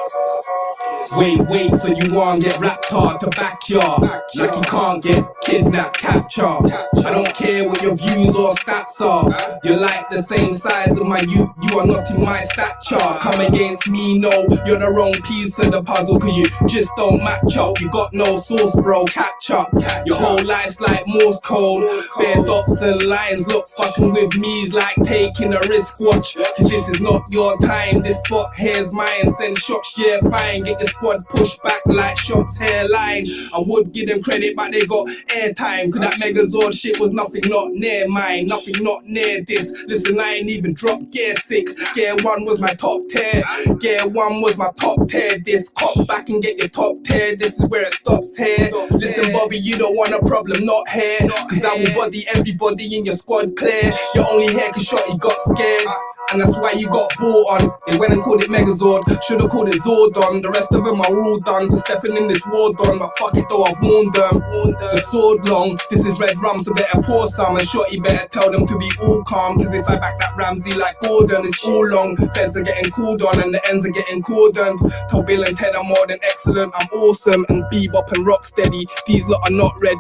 just Wait, so you won't get rapped hard to backyard. Like you can't get kidnapped, captured. I don't care what your views or stats are. You're like the same size of my youth, you are not in my stature. Come against me, no, you're the wrong piece of the puzzle, cause you just don't match up. You got no source, bro, catch up. Your whole life's like Morse code. Bare dots and lines, look, fucking with me's like taking a risk, watch. Cause this is not your time, this spot here's mine. Send shots, yeah, fine, get your squad pushed back like shots hairline. I would give them credit, but they got airtime. Cause that Megazord shit was nothing not near mine, nothing not near this. Listen, I ain't even dropped gear 6. Gear 1 was my top tier. Gear 1 was my top tier. This cop back and get your top tier. This is where it stops here. Listen, Bobby, you don't want a problem, not here. Cause I will body everybody in your squad clear. You're only here cause Shorty got scared. And that's why you got bought on. They went and called it Megazord, should've called it Zordon. The rest of them are all done for stepping in this war done. But fuck it though, I've warned them. The sword long, this is red rum, so better pour some. And Shorty better tell them to be all calm. Cause if I back that Ramsey like Gordon, it's all long. Feds are getting called on and the ends are getting cordoned. Tell Bill and Ted I'm more than excellent, I'm awesome. And Bebop and Rocksteady, these lot are not ready.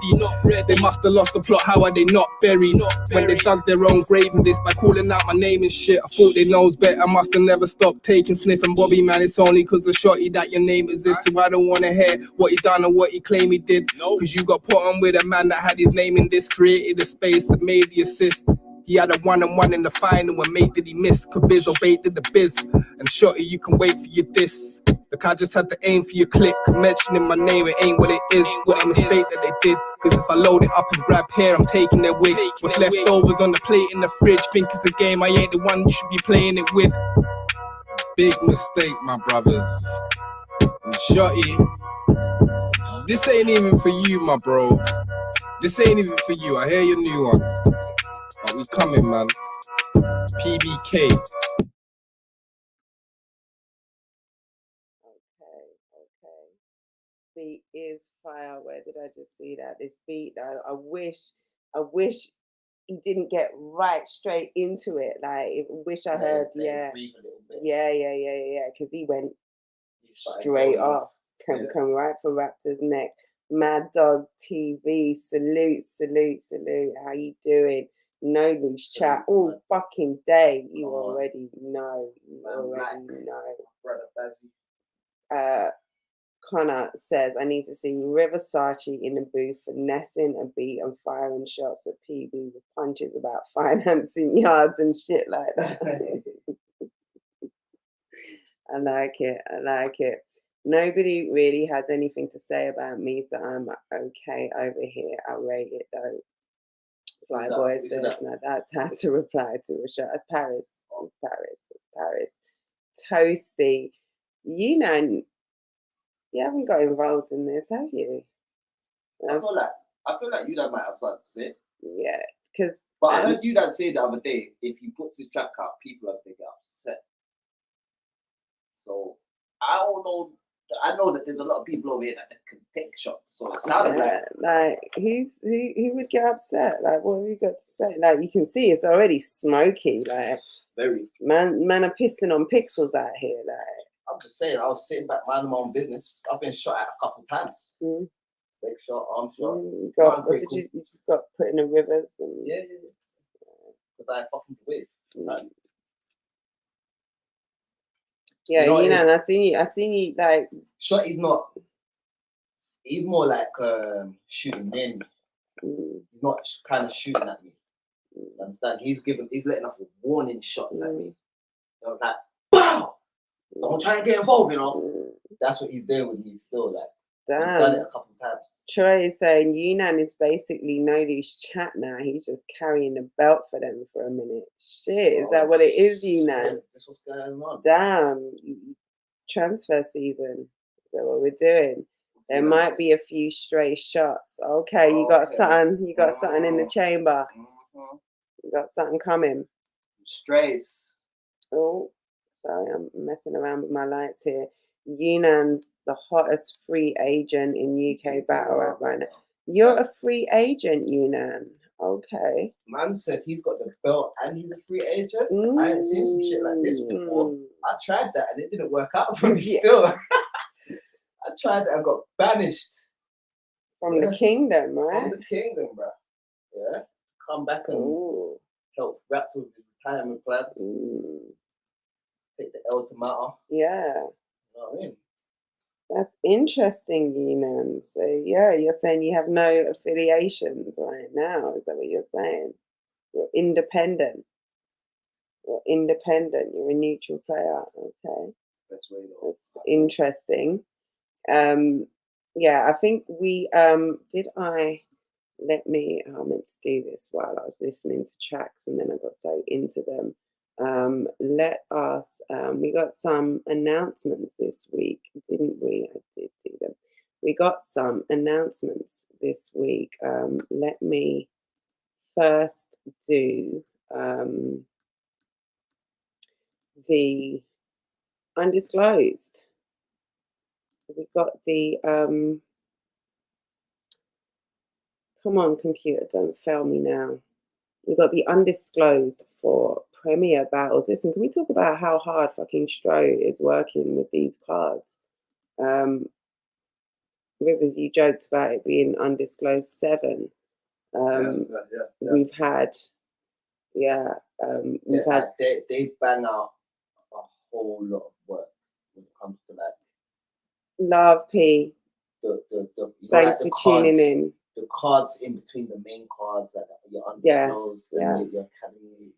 They must have lost the plot, how are they not buried? When they dug their own grave in this by calling out my name and shit. I thought they knows better, must have never stopped taking sniff. And Bobby, man, it's only cause of Shorty that your name exists. So I don't wanna hear what he done or what he claimed he did. Cause you got put on with a man that had his name in this, created the space that made the assist. He had a 1-on-1 in the final and mate did he miss. Cause Biz obeyed the biz. And Shorty, you can wait for your diss. Look, I just had to aim for your click. Mentioning my name, it ain't what it is. What a mistake that they did. Cause if I load it up and grab hair, I'm taking their wig. What's left overs on the plate in the fridge. Think it's a game, I ain't the one you should be playing it with. Big mistake, my brothers. And Shorty, this ain't even for you, my bro. This ain't even for you. I hear your new one. But we coming, man. PBK. Okay. Beat is fire. Where did I just see that? This beat, I wish he didn't get right straight into it. Like, I wish I heard, yeah. Because he went straight off. Come right for Raptor's neck. Mad Dog TV, salute. How you doing? No loose chat all fucking day. You already know. Connor says, I need to see Riversace in the booth finessing a beat and firing shots at PB with punches about financing yards and shit like that. I like it. Nobody really has anything to say about me, so I'm okay over here. I rate it though. Flyboy says, now that's how to reply to a shot. It's Paris. Toasty. You know, you haven't got involved in this, have you? I feel like you might have something to say. Yeah, because. But I heard you say the other day, if he puts his track out, people are going to get upset. So I don't know. I know that there's a lot of people over here that can take shots. So it sounded like he would get upset. Like, what have you got to say? Like, you can see it's already smoky. Like, very man are pissing on pixels out here. Like, I'm just saying, I was sitting back minding my own business. I've been shot at a couple times. Leg shot, arm shot. You just got put in the rivers and yeah. Because I fucking wave. Yeah, you know, and I seen you like. Shotty's not. He's more like shooting near me. He's not kind of shooting at me. You understand? He's letting off warning shots at me. I was like, BOW! I'm gonna try and get involved, you know. That's what he's doing with me still. Like, damn. He's done it a couple times. Troy is saying Yunan is basically no loose chat now. He's just carrying the belt for them for a minute. Shit, is that what it is, Yunan? Is this what's going on? Damn, transfer season. Is that what we're doing? There might be a few stray shots. Okay, you got something. You got something in the chamber. You got something coming. Strays. Oh, sorry, I'm messing around with my lights here. Yunan's the hottest free agent in UK battle rap right now. You're a free agent, Yunan. Okay. Man said he's got the belt and he's a free agent. I ain't seen some shit like this before. I tried that and it didn't work out for me still. tried it and got banished from the kingdom, right? From the kingdom, bro. Yeah. Come back and help Raptor with his retirement plans. Take the L to matter. Yeah. You know what I mean? That's interesting, Yunan. So yeah, you're saying you have no affiliations right now. Is that what you're saying? You're independent. You're independent. You're a neutral player. Okay. That's interesting. Yeah, I think we let me I meant to do this while I was listening to tracks and then I got so into them. Let us we got some announcements this week, didn't we? I did do them. We got some announcements this week. Let me first do the Undisclosed. We got the come on, computer, don't fail me now. We got the Undisclosed for Premier Battles. Listen, can we talk about how hard fucking Stro is working with these cards? Rivers, you joked about it being Undisclosed 7. We've had, we've had. They bang out a whole lot of work when it comes to like. Love P. Thanks for tuning in. The cards in between the main cards, like your Undisclosed, and your Academy,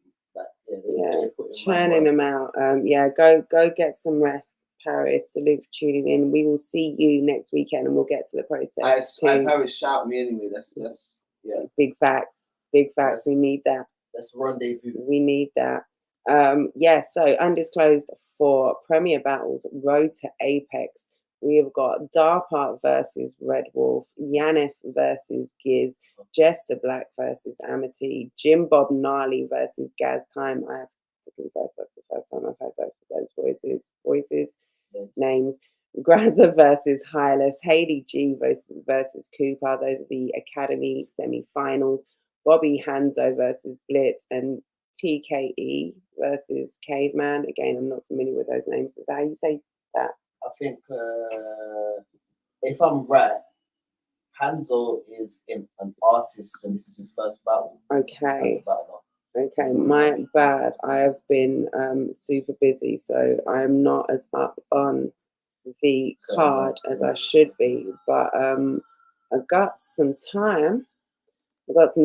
churning them out. Go get some rest, Paris. Salute for tuning in. We will see you next weekend, and we'll get to the process. Paris, shout me anyway. That's big facts. Big facts. We need that. Let's rendezvous. We need that. So Undisclosed for Premier Battles, Road to Apex. We have got Dark versus Red Wolf, Yanef versus Giz, Jess the Black versus Amity, Jim Bob Gnarly versus Gaz Time. I have to confess that's the first time I've heard both of those names. Grazza versus Hylas, Hayley G versus Cooper. Those are the Academy semi-finals. Bobby Hanzo versus Blitz and TKE versus Caveman. Again, I'm not familiar with those names. Is that how you say that? I think if I'm right, Hanzo is an artist and this is his first battle. Okay. My bad. I have been super busy, so I am not as up on the card as I should be. But I've got some time. This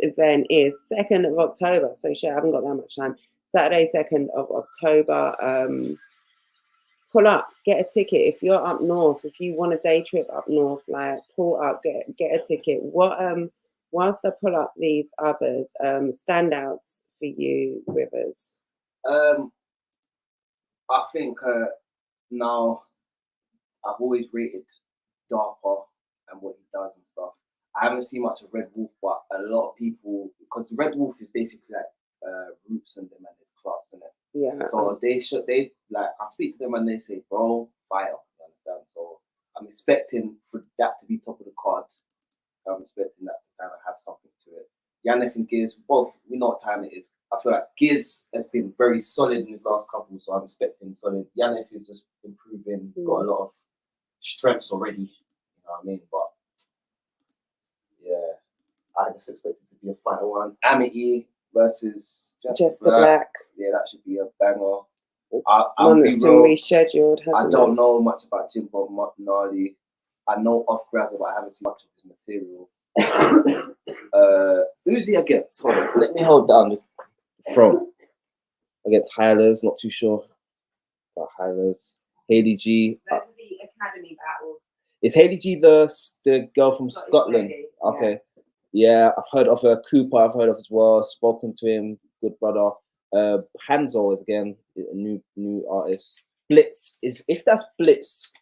event is 2nd of October, so shit, I haven't got that much time. Saturday, 2nd of October. Pull up, get a ticket. If you're up north, if you want a day trip up north, like pull up, get a ticket. Whilst I pull up these others, standouts for you, Rivers? I think now I've always rated Darker and what he does and stuff. I haven't seen much of Red Wolf, but a lot of people, because Red Wolf is basically like Roots and them and his class, isn't it? Yeah. So they like, I speak to them and they say, bro, fire. You understand? So I'm expecting for that to be top of the card. I'm expecting that to kind of have something to it. Yanef and Giz, both, we know what time it is. I feel like Giz has been very solid in his last couple, so I'm expecting solid. Yanef is just improving. He's got a lot of strengths already. You know what I mean? But yeah, I just expect it to be a final one. Amity versus Just the Black. Yeah, that should be a banger. One that's been rescheduled. I don't know much about Jim Bob Gnarly. I know off Grazza, but I haven't seen much of his material. Who's he against? Hold on, let me hold down this front. Against Hylas, not too sure about Hylas. Hayley G. That's the Academy battle. Is Hayley G the girl from Scotland? Okay. Yeah, I've heard of her. Cooper, I've heard of as well. Spoken to him, good brother. Hanzo is again a new artist. Blitz is, if that's Blitz.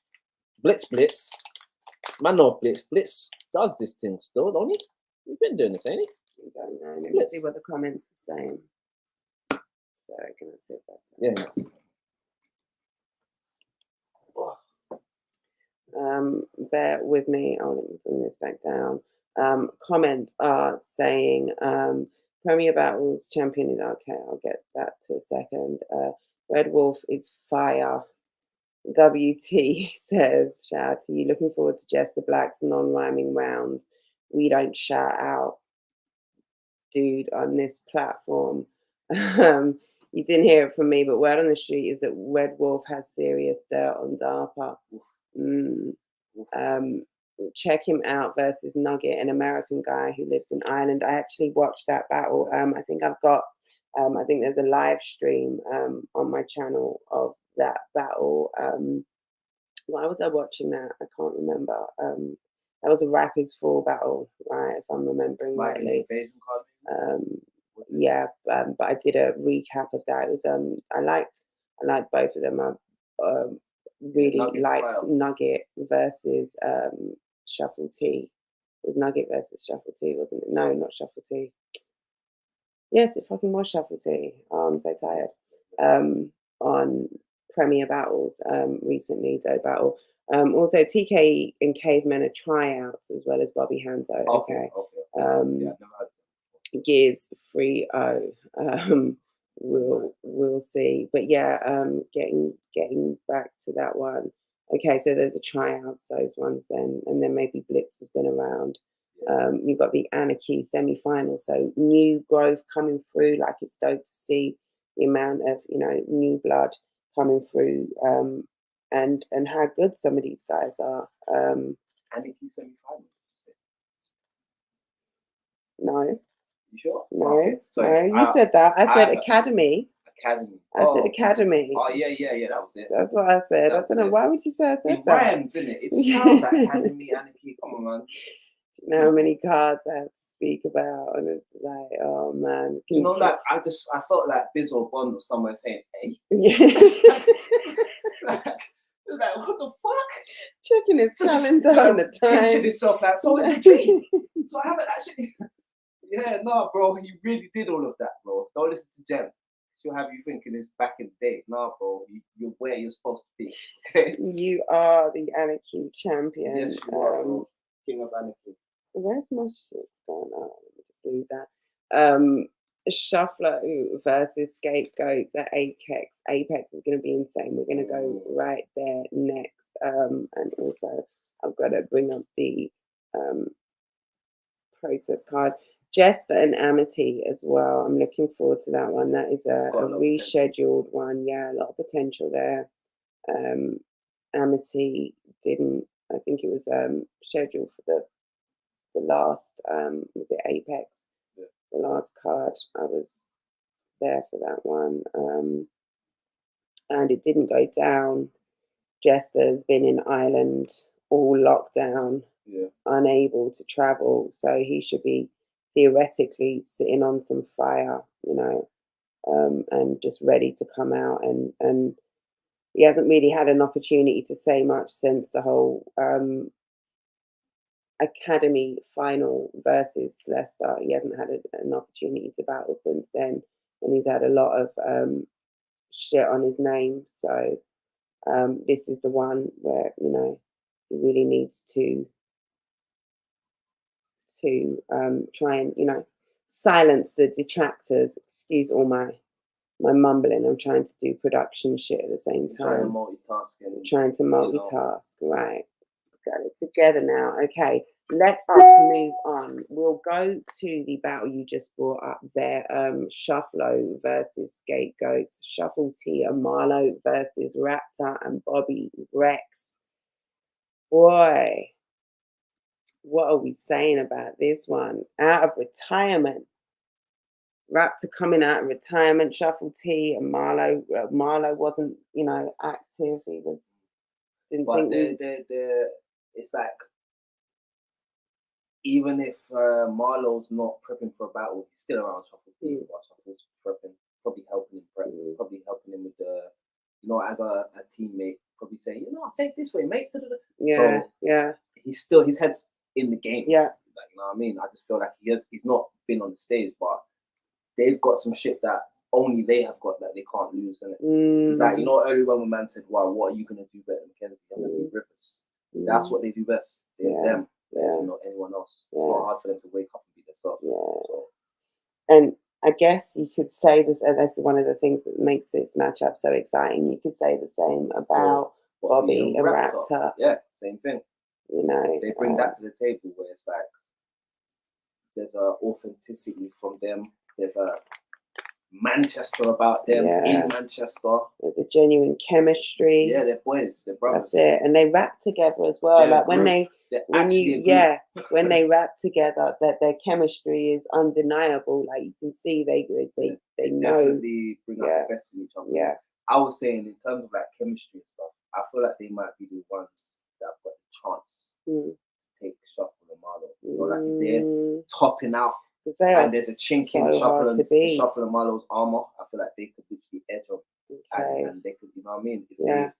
Man, no Blitz. Blitz does this thing still, don't he? He's been doing this, ain't he? I don't know. Let me see what the comments are saying. Sorry, can I sit that down? Yeah. Bear with me. Let me bring this back down. Comments are saying Premier Battles champion is okay. I'll get that to a second. Red Wolf is fire. WT says, shout out to you. Looking forward to Jester Black's non-rhyming rounds. We don't shout out, dude, on this platform. You didn't hear it from me, but word on the street is that Red Wolf has serious dirt on DARPA. Check him out versus Nugget, an American guy who lives in Ireland. I actually watched that battle. I think I've got, I think there's a live stream on my channel of that battle. Why was I watching that? I can't remember. That was a Rappers Fall battle, right? If I'm remembering rightly. Yeah, but I did a recap of that. It was I liked both of them. I really liked Nugget versus Shuffle T. It was Nugget versus Shuffle T, wasn't it? No, not Shuffle T. Yes, it fucking was Shuffle T. Oh, I'm so tired. On Premier Battles recently, Doe Battle. Also, TK and Cavemen are tryouts as well as Bobby Hanzo. Okay. Gears 3-0. We'll see. But yeah, getting back to that one. Okay, so there's a tryouts, those ones then, and then maybe Blitz has been around. You've got the Anarchy semi-final, so new growth coming through. Like, it's dope to see the amount of new blood coming through, and how good some of these guys are. Anarchy semi-final. No. You sure? No, okay. Sorry, no, you said that. I said Academy. Academy. I said Academy. Oh, yeah, that was it. That's what I said. I don't know. Why would you say I said it that? It rhymes, didn't it? It just sounds like Academy, Anarchy. Come on, man. You know how many cards I have to speak about, and it's like, oh man. You know, like I felt like Biz or Bond was somewhere saying, "Hey." Yeah. like, what the fuck? Checking his calendar on the time. Pinching himself like, so it's a dream. So I haven't actually. Yeah, no, bro, he really did all of that, bro. Don't listen to Jem. She'll have you thinking it's back in the day. No, bro, you're where you're supposed to be. Okay? You are the Anarchy champion. Yes, you are, bro. King of Anarchy. Where's my shit going on? Let me just leave that. Shuffler versus Scapegoats at Apex. Apex is going to be insane. We're going to go right there next. And also, I've got to bring up the process card. Jester and Amity as well. I'm looking forward to that one. That is a rescheduled one. Yeah, a lot of potential there. Amity didn't. I think it was scheduled for the last. Was it Apex? Yeah. The last card. I was there for that one, and it didn't go down. Jester's been in Ireland, all lockdown, unable to travel, so he should be theoretically sitting on some fire, and just ready to come out. And he hasn't really had an opportunity to say much since the whole Academy final versus Leicester. He hasn't had an opportunity to battle since then, and he's had a lot of shit on his name. So this is the one where he really needs to try and silence the detractors. Excuse all my mumbling. I'm trying to do production shit at the same time. Trying to multitask. Right. Got it together now. Okay. Let us move on. We'll go to the battle you just brought up there. Shufflo versus Scapegoats. Shuffle T and Marlo versus Raptor and Bobby Rex. Boy, what are we saying about this one? Out of retirement. Raptor coming out of retirement. Shuffle T and Marlo. Marlo wasn't, active. He was. It's like, even if Marlo's not prepping for a battle, he's still around Shuffle T. While Shuffle's prepping, probably helping him prep, probably helping him with the, as a teammate, probably saying, I'll say it this way, mate. Yeah, so his head's in the game. Yeah. Like, you know what I mean? I just feel like he's not been on the stage, but they've got some shit that only they have got that they can't lose. And it's like, earlier when my man said, "Wow, what are you gonna do better than Kenzie?" I'm gonna be Rivers. That's what they do best. They're them. Not anyone else. It's not hard for them to wake up and be themselves. Yeah. So. And I guess you could say this, and that's one of the things that makes this matchup so exciting. You could say the same about Bobby and Raptor. Yeah, same thing. You know, they bring that to the table where it's like there's a authenticity from them. There's a Manchester about them in Manchester. There's a genuine chemistry. Yeah, they're boys, they're brothers. That's it, and they rap together as well. They're like when they, when they rap together, that their chemistry is undeniable. Like you can see, they know. Definitely bring out the best in each other. Yeah, I was saying in terms of like chemistry and stuff, I feel like they might be the ones that have got the chance to take Shuffle and Marlowe. You know, like if they're topping out. And there's a chink in Shuffle and Marlowe's armor. I feel like they could literally edge up, and they could, you know what I mean? If they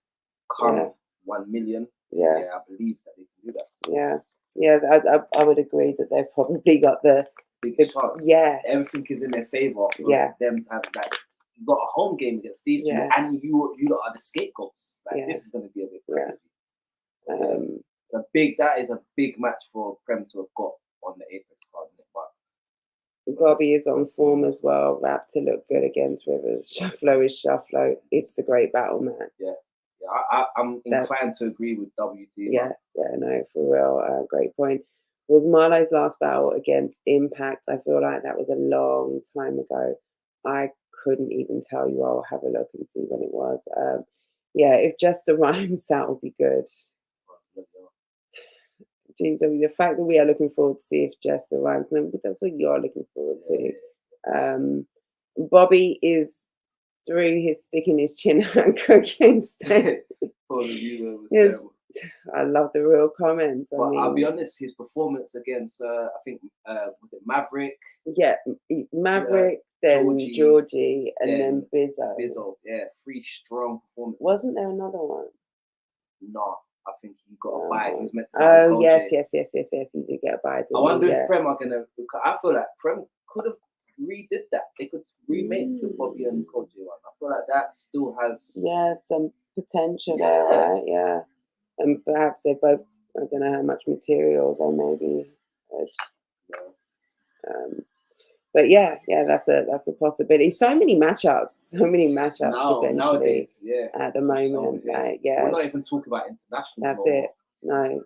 come 1 million, I believe that they can do that. I would agree that they've probably got the biggest chance. Yeah, everything is in their favor. For them to have like you got a home game against these two, and you lot are the scapegoats. Like this is going to be a bit crazy. That is a big match for Prem to have got on the Apex card. Bobby is on form as well. Raptor looked good against Rivers. Shufflo is Shufflo. It's a great battle, man. I'm inclined to agree with WT. No, for real. Great point. Was Marlowe's last battle against Impact? I feel like that was a long time ago. I couldn't even tell you. I'll have a look and see when it was. If Just the Rhymes, that would be good. Geez, I mean, the fact that we are looking forward to see if Just the Rhymes, but that's what you're looking forward to. Bobby is through his sticking his chin out against it. Yes, I love the real comments. But I'll be honest, his performance against I think was it Maverick? Yeah, Maverick, then Georgie, and then Bizzo. Bizzo, 3 strong performances. Wasn't there another one? No. I think he got a bite. He was meant to yes. He did get a bite. I wonder if Prem are gonna. I feel like Prem could have redid that. They could remake the Bobby and Koji one. I feel like that still has some potential there, right? Yeah, and perhaps they both. I don't know how much material they maybe had. But that's a possibility. So many matchups potentially nowadays, at the moment. We're not even talking about international. That's it. No,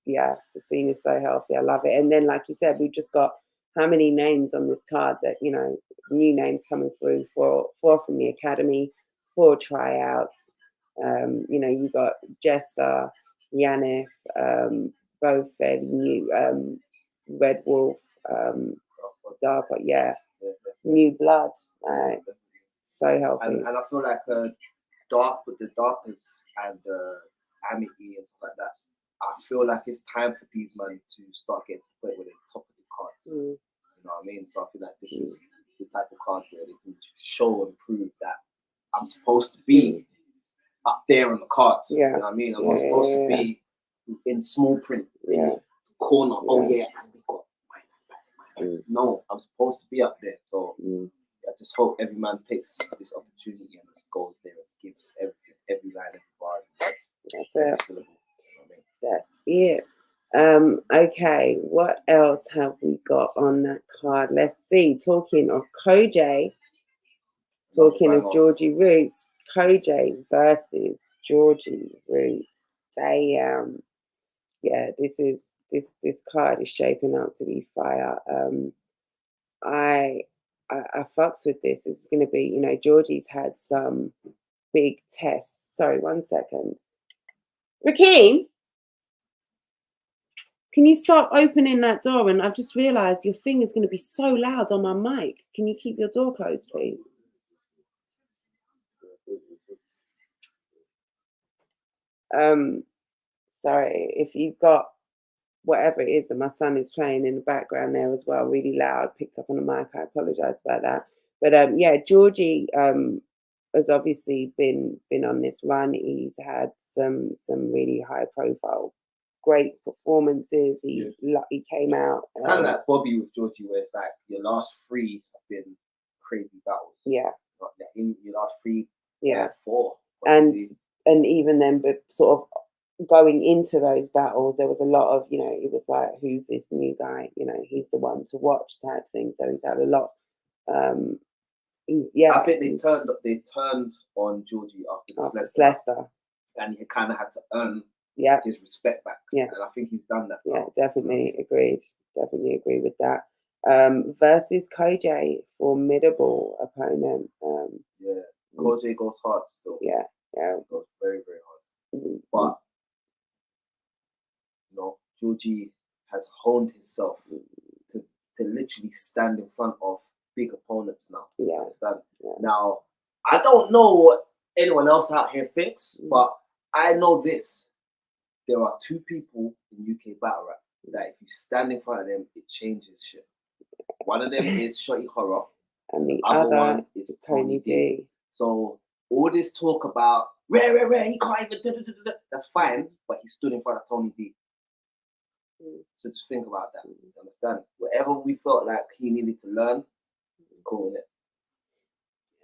the scene is so healthy. I love it. And then, like you said, we've just got how many names on this card that new names coming through for 4 from the academy, 4 tryouts. You got Jester, Yanif, both fairly new. Red Wolf. Dark, new blood, so healthy. And I feel like Dark with the Darkness and Amity and stuff like that. I feel like it's time for these men to start getting to the point where they're top of the cards. You know what I mean? So I feel like this is the type of card where they can show and prove that I'm supposed to be up there on the cards. You know what I mean? I'm not supposed to be in small print in the corner. And we got no, I'm supposed to be up there. So I just hope every man takes this opportunity and just goes there and gives every line, every bar. That's it. That's it. Okay, what else have we got on that card? Let's see. Talking of Koj, talking of Georgie Roots, Koj versus Georgie Roots. Damn. Yeah, this card is shaping up to be fire. I fucks with this. It's going to be, Georgie's had some big tests. Sorry, 1 second. Rakeem, can you stop opening that door? And I've just realised your thing is going to be so loud on my mic. Can you keep your door closed, please? Sorry, if you've got whatever it is that my son is playing in the background there as well, really loud, picked up on the mic. I apologise about that. But Georgie has obviously been on this run. He's had some really high profile, great performances. He came out. Kind of like Bobby with Georgie, where it's like your last 3 have been crazy battles. Yeah. In your last 3, 4. And even then, but sort of going into those battles, there was a lot of, it was like, who's this new guy? He's the one to watch type thing. So he's had a lot. I think they turned on Georgie after the Lester. and he kind of had to earn his respect back. Yeah. And I think he's done that. Yeah, definitely agreed. Definitely agree with that. Versus Koj, formidable opponent. Yeah, Koj goes hard still. Yeah. He goes very, very hard. Mm-hmm. But Georgie has honed himself to literally stand in front of big opponents now. Yeah. Understand? Yeah. Now, I don't know what anyone else out here thinks, but I know this. There are two people in UK battle rap that if you stand in front of them, it changes shit. One of them is Shotty Horror, and the other other one is Tony D. So all this talk about rare, he can't even that's fine, but he stood in front of Tony D. So just think about that. You understand? Whatever we felt like he needed to learn, we're calling it.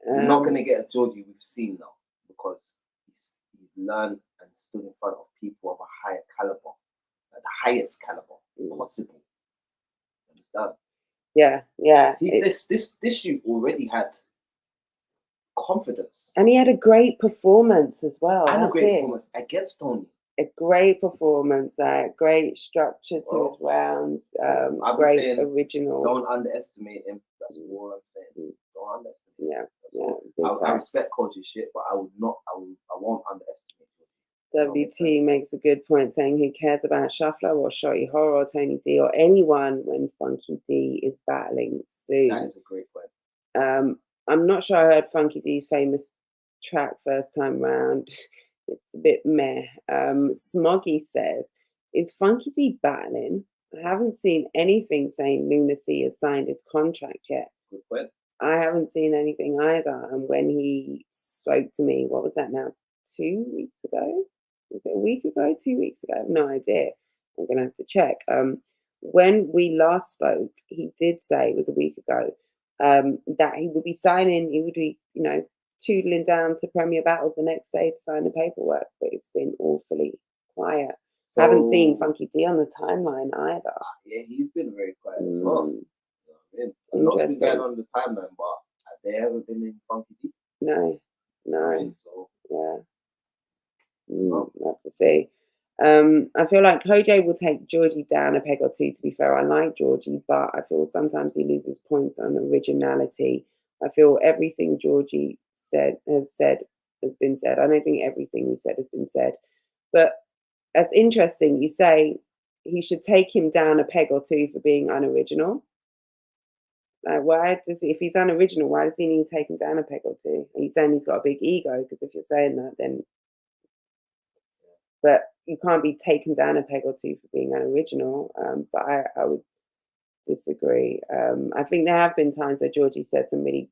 We're not going to get a Georgie we've seen now because he's learned and stood in front of people of a higher caliber, the highest caliber possible. You understand? Yeah. This youth already had confidence, and he had a great performance as well. And a great performance against Tony. A great performance, great structure to his rounds, great original. Don't underestimate him. That's all I'm saying. Don't underestimate. Yeah. I respect Koji's shit, but I won't underestimate him. WT makes a good point saying who cares about Shuffler or Shotty Horror or Tony D or anyone when Funky D is battling soon. That is a great point. I'm not sure I heard Funky D's famous track first time round. It's a bit meh. Smoggy says, is Funky D battling? I haven't seen anything saying Lunacy has signed his contract yet. Good point. I haven't seen anything either. And when he spoke to me, what was that now? 2 weeks ago? Was it a week ago? 2 weeks ago? I have no idea. I'm going to have to check. When we last spoke, he did say, it was a week ago, that he would be signing, he would be, tootling down to Premier Battles the next day to sign the paperwork, but it's been awfully quiet. So, haven't seen Funky D on the timeline either. Yeah, he's been very quiet as well. A lot's been going on the timeline, but they haven't been in Funky D. No. So, yeah. We'll have to see. I feel like Koj will take Georgie down a peg or two, to be fair. I like Georgie, but I feel sometimes he loses points on originality. I feel everything Georgie has been said. I don't think everything he said has been said. But that's interesting. You say he should take him down a peg or two for being unoriginal. Like, if he's unoriginal, why does he need to take him down a peg or two? Are you saying he's got a big ego? Because if you're saying that, then... But you can't be taken down a peg or two for being unoriginal. But I would disagree. I think there have been times where Georgie said some really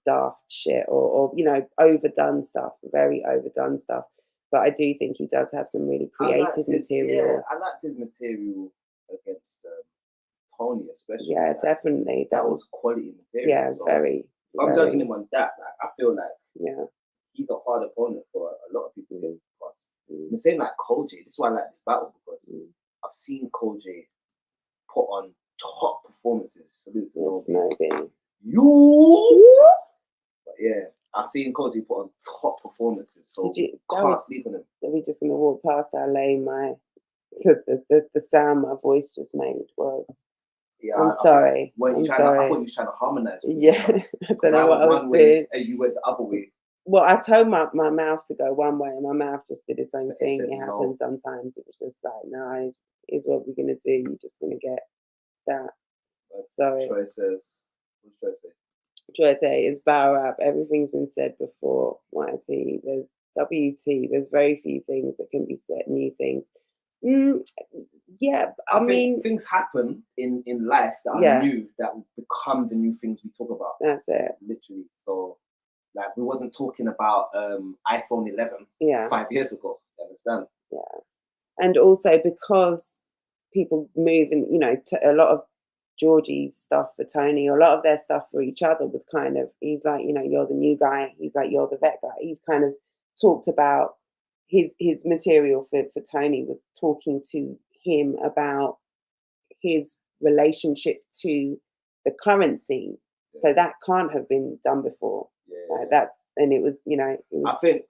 daft shit or overdone stuff, very overdone stuff. But I do think he does have some really creative material. I liked his material against Tony, especially. Yeah, definitely. That was quality material. Yeah, so very. If I'm judging him on that, I feel like yeah, he's a hard opponent for a lot of people in the past. The same like Koj. This is why I like this battle, because I've seen Koj put on top performances. Salute to Snowbin. But yeah, I've seen Koj put on top performances, so can't sleep on him. Are we just gonna walk past our lane? The sound my voice just made was. Yeah, I'm sorry. I thought you was trying to harmonize. Yeah, I don't know what I was doing. And you went the other way. Well, I told my mouth to go one way, and my mouth just did its own thing. It happens sometimes. It was just like, no, is what we're gonna do. You're just gonna get that. Sorry. Troy says, what's Troy say? Troy say is battle rap. Everything's been said before. YT. There's WT. There's very few things that can be said. New things. Yeah, I mean, things happen in life that are new that will become the new things we talk about. That's it. Literally. So, like, we wasn't talking about iPhone 11 5 years ago. You understand? Yeah, and also because people move, and a lot of Georgie's stuff for Tony, or a lot of their stuff for each other was kind of, he's like, you're the new guy. He's like, you're the vet guy. He's kind of talked about his material for Tony was talking to him about his relationship to the current scene. So that can't have been done before. And it was, I think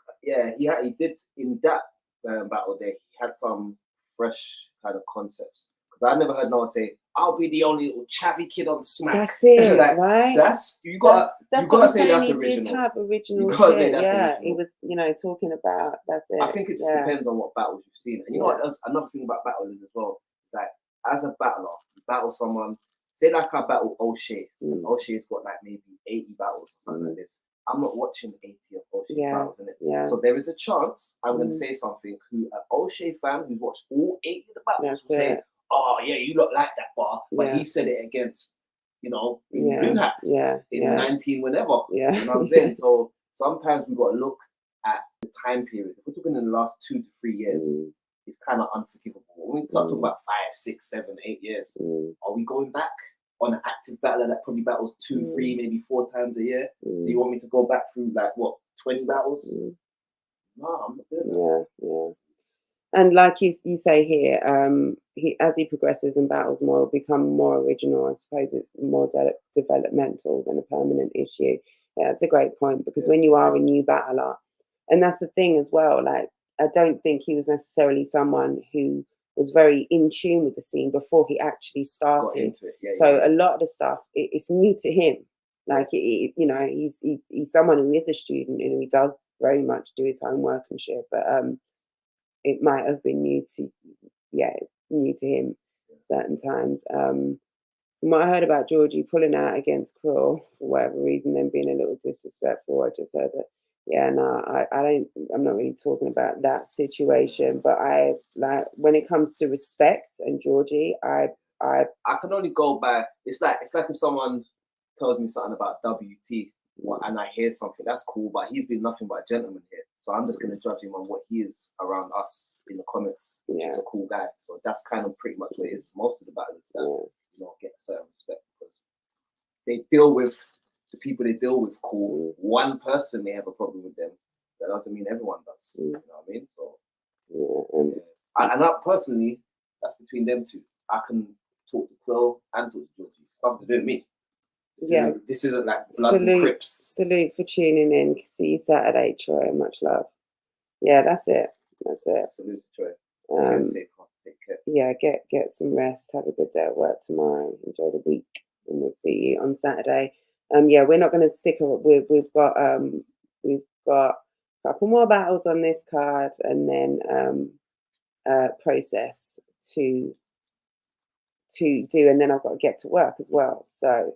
he did in that battle there. He had some fresh kind of concepts because I never heard no one say, "I'll be the only little chavvy kid on Smack." That's it, like, right? That's you got. That's You gotta say saying. that's He original. did have original You gotta say shit. that's Yeah, original. he was, talking about. That's it. I think it just depends on what battles you've seen. And you know what else? Another thing about battling as well is like as a battler, you battle someone. Say like I battle O'Shea. O'Shea's got like maybe 80 battles or something like this. I'm not watching 80 of O'Shea battles, innit? Yeah. So there is a chance I'm going to say something who an O'Shea fan who's watched all 80 of the battles will say, "Oh yeah, you look like that bar," but he said it against, Blue Hat in 19 whenever. Yeah. You know what I'm saying? So sometimes we got to look at the time period. If we're talking in the last 2 to 3 years, it's kind of unforgivable. When we start talking about 5, 6, 7, 8 years, are we going back on an active battler that probably battles 2, 3, maybe 4 times a year? So you want me to go back through like what, 20 battles? No, I'm not doing that. Yeah. And like you say here, as he progresses and battles more, will become more original. I suppose it's more developmental than a permanent issue. Yeah, it's a great point because when you are a new battler, and that's the thing as well, like, I don't think he was necessarily someone who was very in tune with the scene before he actually started. A lot of the stuff, it's new to him. Like, he's someone who is a student and he does very much do his homework and shit, but it might have been new to him certain times. From what I heard about Georgie pulling out against Krill for whatever reason, then being a little disrespectful, I just heard that. I'm not really talking about that situation, but I like when it comes to respect and Georgie, I can only go by. It's like if someone tells me something about WT and I hear something that's cool, but he's been nothing but a gentleman here, so I'm just gonna judge him on what he is around us in the comments, which is a cool guy. So that's kind of pretty much what it is. Most of the battlers that get a certain respect because they deal with the people they deal with. Cool. One person may have a problem with them. That doesn't mean everyone does. You know what I mean? So, and that personally, that's between them two. I can talk to Quill and talk to Georgie. It's nothing to do with me. This isn't like Bloods and Crips. Salute for tuning in. See you Saturday, Troy. Much love. Yeah, that's it. Salute to Troy. Take care. Yeah, get some rest. Have a good day at work tomorrow. Enjoy the week, and we'll see you on Saturday. We're not going to stick. We've got a couple more battles on this card, and then process to do, and then I've got to get to work as well. So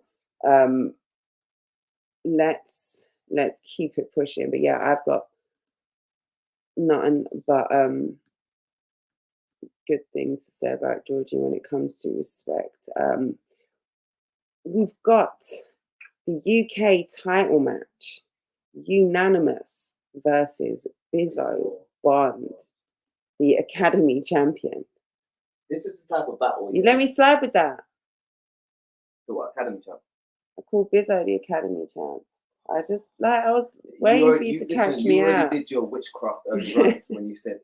let's keep it pushing. But yeah, I've got nothing but good things to say about Georgie when it comes to respect. We've got the UK title match, unanimous versus Bizzo Bond, the Academy champion. This is the type of battle. You let me slide with that. The what, Academy champ? I call Bizzo the Academy champ. I was waiting for you to catch me you out. You already did your witchcraft earlier on when you said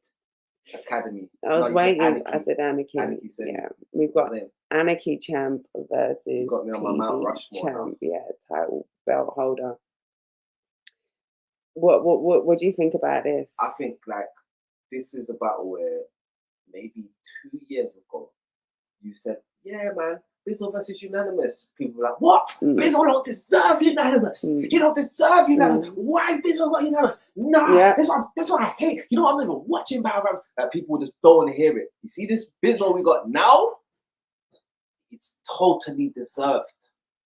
Academy. I was waiting. I said Anarchy. Yeah, we've got Anarchy champ versus you got me on my Mount Rushmore champ. Now. Yeah, title belt holder. What do you think about this? I think like this is a battle where maybe 2 years ago you said, "Yeah, man, Bizzo versus unanimous." People were like, "What? Bizzo don't deserve unanimous. He don't deserve unanimous. Why is Bizzo not unanimous? Nah, that's what I hate. You know, I'm never watching battle rap." People just don't want to hear it. You see this Bizzo we got now? It's totally deserved.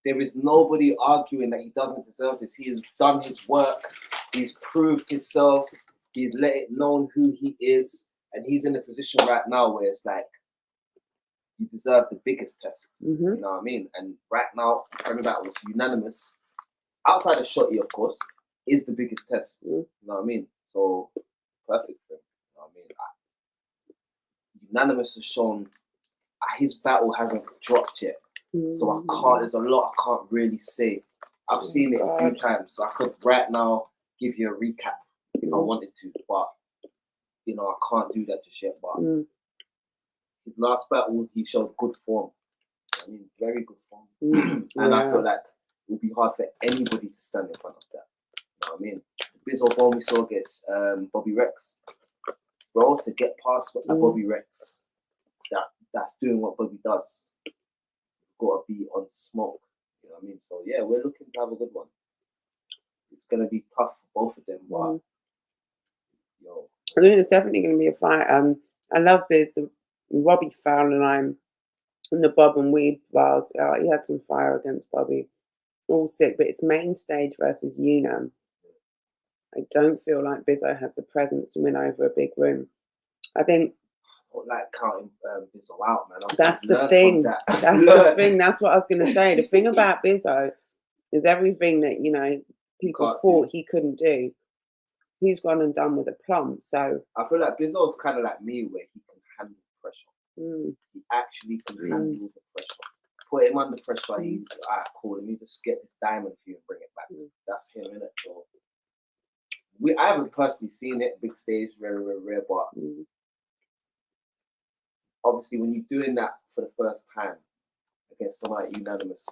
There is nobody arguing that he doesn't deserve this. He has done his work. He's proved himself. He's let it known who he is. And he's in a position right now where it's like, you deserve the biggest test. You know what I mean? And right now, every battle was unanimous. Outside of Shotty, of course, is the biggest test. You know what I mean? So, perfect for him. You know what I mean? Unanimous has shown his battle hasn't dropped yet. So there's a lot I can't really say. I've seen it a few times. So I could right now give you a recap if I wanted to, but you know, I can't do that just yet. But his last battle, he showed good form. I mean, very good form. And I feel like it would be hard for anybody to stand in front of that. You know what I mean? Biz or Bowman saw against Bobby Rex, bro, to get past Bobby Rex, that's doing what Bobby does. Got to be on smoke. You know what I mean? So yeah, we're looking to have a good one. It's gonna be tough for both of them, but yo, I think it's definitely gonna be a fight. I love Biz. Robbie Fowler and I'm in the Bob and Weed bars. He had some fire against Bobby. All sick, but it's main stage versus Unam. I don't feel like Bizzo has the presence to win over a big room. I think I don't like counting Bizzo out, man. That's the thing. That's the thing. That's what I was going to say. The thing about Bizzo is everything that, you know, people thought he couldn't do, he's gone and done with a plum. So I feel like Bizzo's kind of like me, where he can handle pressure. He actually can handle the pressure. Put him under pressure, he's alright, cool. Let me just get this diamond for you and bring it back. That's him, innit? So I haven't personally seen it, big stage, very, very rare, but obviously when you're doing that for the first time against someone like Unanimous,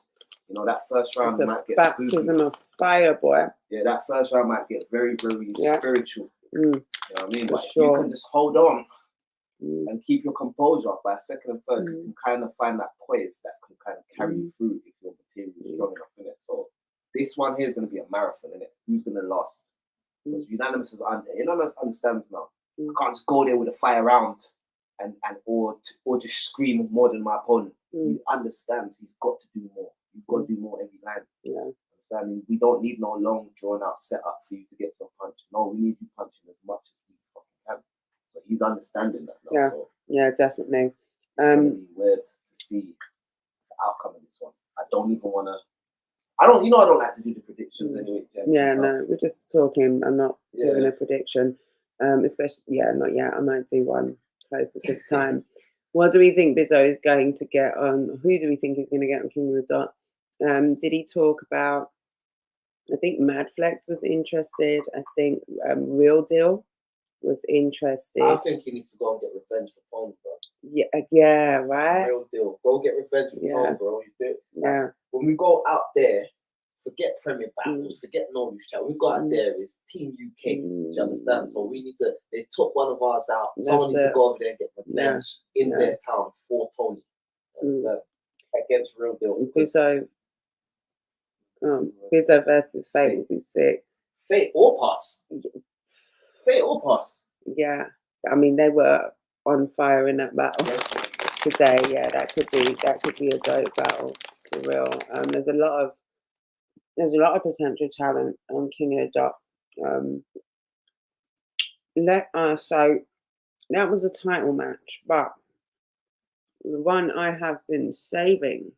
you know, that first round might get baptism of fire, boy. Yeah, that first round might get very, very spiritual. You know what I mean? But sure. You can just hold on and keep your composure. By second and third, you can kind of find that poise that can kind of carry you through if your material is strong enough in it. So this one here is going to be a marathon, innit? Who's going to last? Because Unanimous understands now. I can't just go there with a fire round and or just scream more than my opponent. He understands he's got to do more. You've got to do more every line. Yeah. So I mean, we don't need no long drawn out setup for you to get to a punch. No, we need you punching as much as we fucking can. So he's understanding that now. Yeah, so yeah, definitely. It's gonna be weird to see the outcome of this one. I don't even wanna. I don't like to do the predictions anyway. Yeah, no, we're just talking. I'm not giving a prediction. Especially, not yet. I might do one closer to the time. What do we think Bizzo is going to get on? Who do we think he's going to get on King of the Dot? Did he talk about? I think Madflex was interested. I think Real Deal was interested. I think he needs to go and get revenge for Pong, bro. Yeah, right. Real Deal. Go get revenge for Pong, bro. You do. Yeah. When we go out there, forget Premier Battles, forget No News Chat. When we go out there, it's Team UK. Do you understand? So we need to. They took one of ours out. Someone needs to go over there and get revenge in their town for Tony. Against Real Deal. Bizzo. Bizzo versus Fate would be sick. Fate or Pass. Fate or Pass. Yeah, I mean they were on fire in that battle today. Yeah, that could be a dope battle for real. There's a lot of potential talent on King of the Dot. So that was a title match, but the one I have been saving.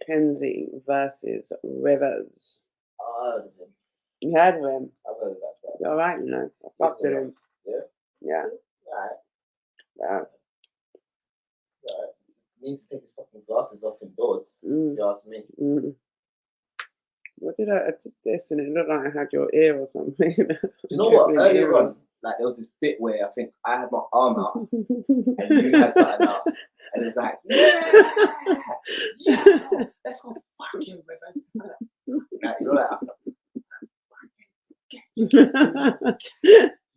Mackenzie versus Rivers. I heard of him. You heard of him? I've heard of that. He's all right, you know. I fucked with him. Yeah. Alright. Yeah. He needs to take his fucking glasses off indoors, if you ask me. What did I did this and it looked like I had your ear or something? Do you know what? Earlier on, like there was this bit where I think I had my arm out and you had something out. And it was like, let's go fucking Rivers. Like, you know, like,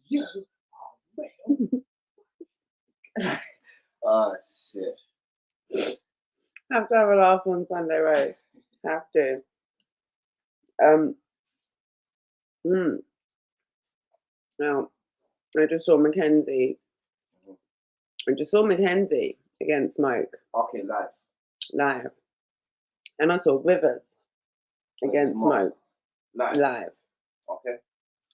you are real. Oh, shit. Have to have a laugh on Sunday Rose. Have to. Now, I just saw Mackenzie. Against Smoke. Okay, Live. And I saw Rivers against Smoke. Live. Okay.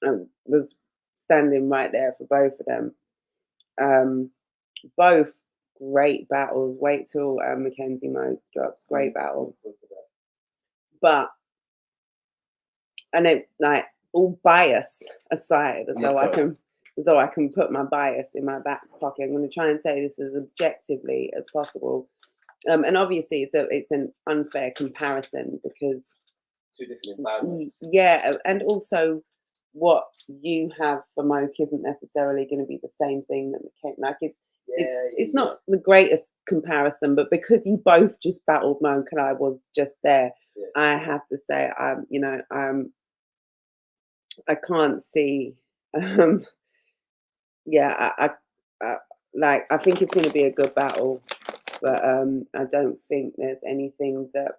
I was standing right there for both of them. Both great battles. Wait till Mackenzie Mo drops. Great battle. But, and it like all bias aside, so I can put my bias in my back pocket. I'm going to try and say this as objectively as possible. And obviously it's an unfair comparison because two different environments. Yeah, and also what you have for Moke isn't necessarily going to be the same thing that McKenna. Like It's not the greatest comparison, but because you both just battled Mo and I was just there, I have to say, I can't see. I think it's going to be a good battle, but I don't think there's anything that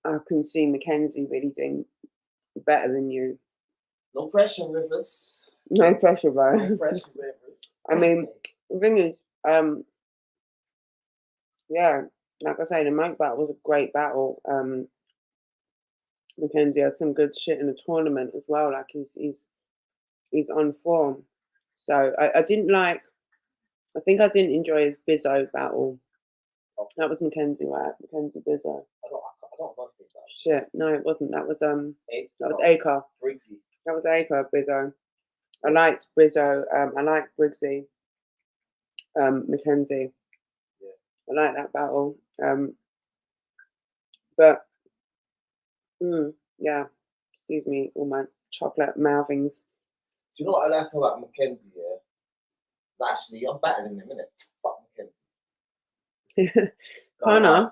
I can see Mackenzie really doing better than you. No pressure, Rivers. No pressure, bro. No pressure, Rivers. I mean, the thing is, like I say, the Mike battle was a great battle. Mackenzie had some good shit in the tournament as well. Like he's on form. So I didn't like. I think I didn't enjoy his Bizzo battle. That was Mackenzie, right? Mackenzie Bizzo. I don't love this battle. Shit, no, it wasn't. That was Acre. Briggsy. That was Acre Bizzo. I liked Bizzo. I liked Briggsy. Mackenzie. Yeah. I like that battle. But yeah, excuse me, all my chocolate mouthings. Do you know what I like about Mackenzie? Yeah, actually, I'm battling him, innit? Fuck Mackenzie. Connor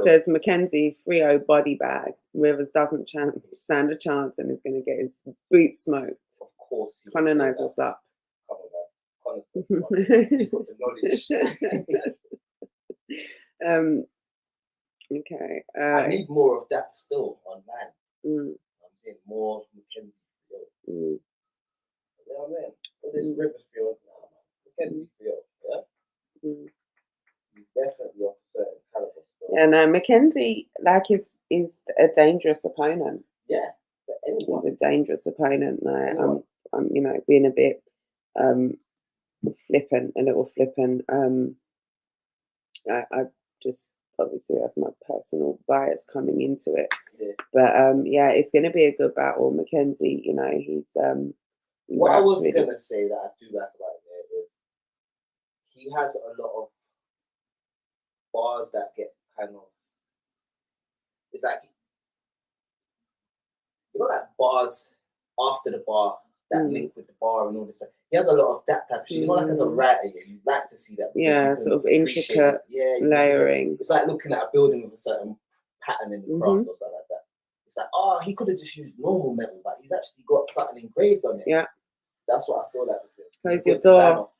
says Mackenzie 3-0 body bag. Rivers doesn't stand a chance and is going to get his boots smoked. Of course, Connor knows what's up. He's got the knowledge. Okay. I need more of that still online. I'm saying more Mackenzie field. You know what I mean? All this Rivers field now, Mackenzie field, yeah? He's definitely off a certain caliber. Yeah, no, Mackenzie is a dangerous opponent. Yeah, for anyone. He's a dangerous opponent. No, I'm being a bit flippant, a little flippant. I just obviously that's my personal bias coming into it. Yeah. But it's going to be a good battle. Mackenzie, he's what I was going to say that I do like about him is he has a lot of bars that get kind of, it's like, like bars after the bar that link with the bar and all this stuff. He has a lot of that type of shit. Like as a writer, you like to see that. Yeah, sort of intricate layering. It's like looking at a building with a certain pattern in the craft or something like that. It's like, he could have just used normal metal, but he's actually got something engraved on it. Yeah. That's what I feel like. Close your door.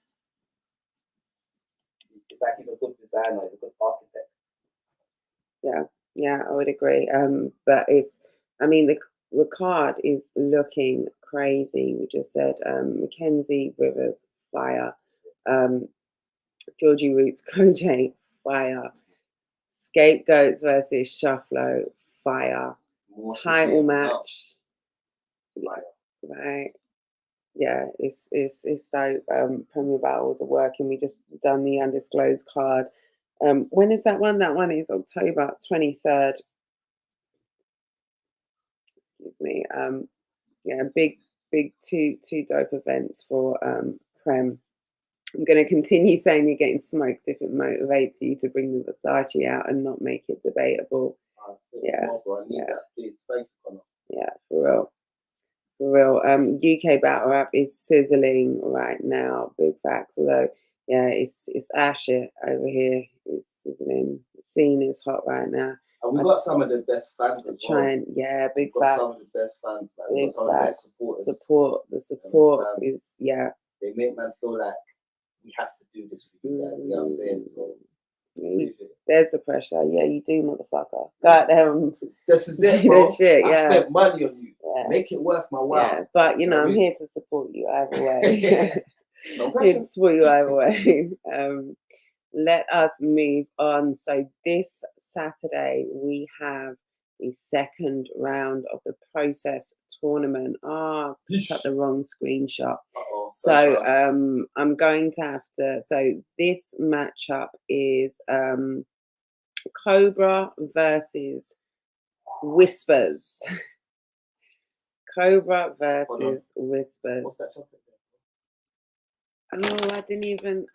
It's like he's a good designer, he's a good architect. Yeah, I would agree. But the card is looking crazy. We just said Mackenzie Rivers, fire. Georgie Roots, Koj, fire. Scapegoats versus Shufflo, fire. Title match. Right. Yeah, it's dope. Premier battles are working. We just done the Undisclosed card. When is that one? That one is October 23rd. Excuse me. Big two dope events for Prem. I'm going to continue saying you're getting smoked if it motivates you to bring the Versace out and not make it debatable. Yeah, for real. UK battle rap is sizzling right now. Big facts. Although, it's Asher over here. It's sizzling. The scene is hot right now. And we've got some of the best fans as well. Big facts. Some of the best fans. Like, we've got some of the best supporters. The support is, They make man feel like we have to do this for you guys. You know what I'm saying? So, there's the pressure. Yeah, you do, motherfucker. Go out there and this is it, bro. Shit, I spent money on you. Yeah. Make it worth my while. Yeah, but I'm here to support you either way. Here to support you either way. Let us move on. So this Saturday we have the second round of the Process tournament. Got the wrong screenshot. So I'm going to have to. So this matchup is Cobra versus Whispers. Cobra versus Whispers. What's that chocolate? I didn't even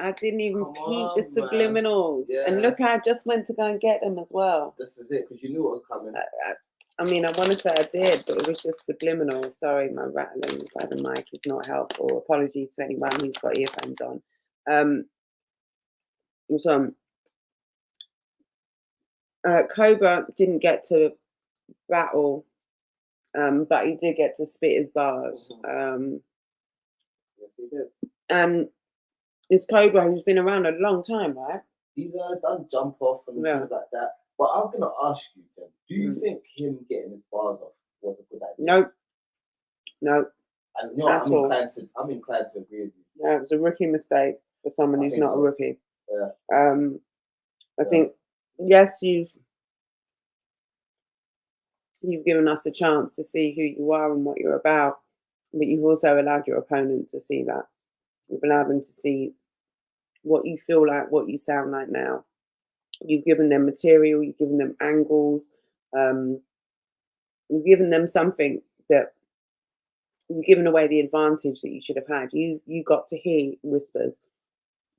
peep the subliminals. Yeah. And look, I just went to go and get them as well. This is it, because you knew what was coming. I mean, I want to say I did, but it was just subliminal. Sorry, my rattling by the mic is not helpful. Apologies to anyone who's got earphones on. So Cobra didn't get to battle, but he did get to spit his bars. Yes, he did. And it's Cobra who's been around a long time, right? He's done jump off and things like that. But I was gonna ask you, then, do you think him getting his bars off was a good idea? Nope. No. And you know, I'm inclined to agree with you. Yeah, it was a rookie mistake for someone who's not a rookie. Yeah. I think yes, you've given us a chance to see who you are and what you're about, but you've also allowed your opponent to see that. You've allowed them to see what you feel like, what you sound like now. You've given them material, you've given them angles, you've given them something that you've given away the advantage that you should have had. You got to hear Whispers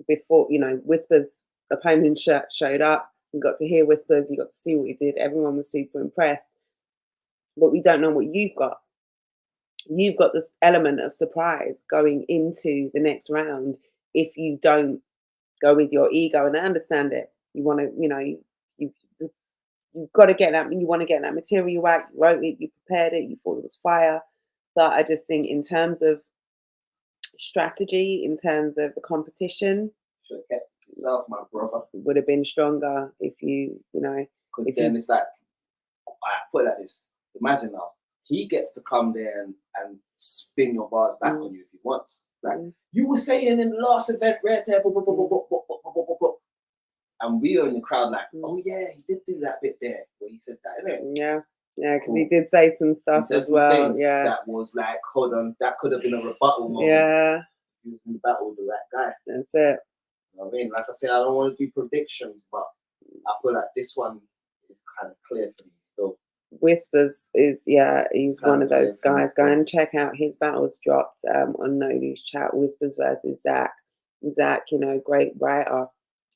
before, Whispers opponent showed up. You got to hear Whispers, you got to see what he did. Everyone was super impressed. But we don't know what you've got. You've got this element of surprise going into the next round if you don't go with your ego. And I understand it. You want to, you've got to get that. You want to get that material out. You wrote it. You prepared it. You thought it was fire. But I just think, in terms of strategy, in terms of the competition, should have kept yourself, my brother. It would have been stronger if you. Because then it's like, I put it like this. Imagine now, he gets to come there and spin your bars back on you if he wants. Like you were saying in the last event, right there, and we were in the crowd like, oh yeah, he did do that bit there where he said that, innit? Yeah, because he did say some stuff as well. Yeah, that was like, hold on, that could have been a rebuttal moment. Yeah, he was in the battle with the right guy. That's it. You know what I mean? Like I said, I don't want to do predictions, but I feel like this one is kind of clear for me still. Whispers is, he's one of those guys. Go and check out his battles dropped on Nolu's chat. Whispers versus Zach. Zach, great writer.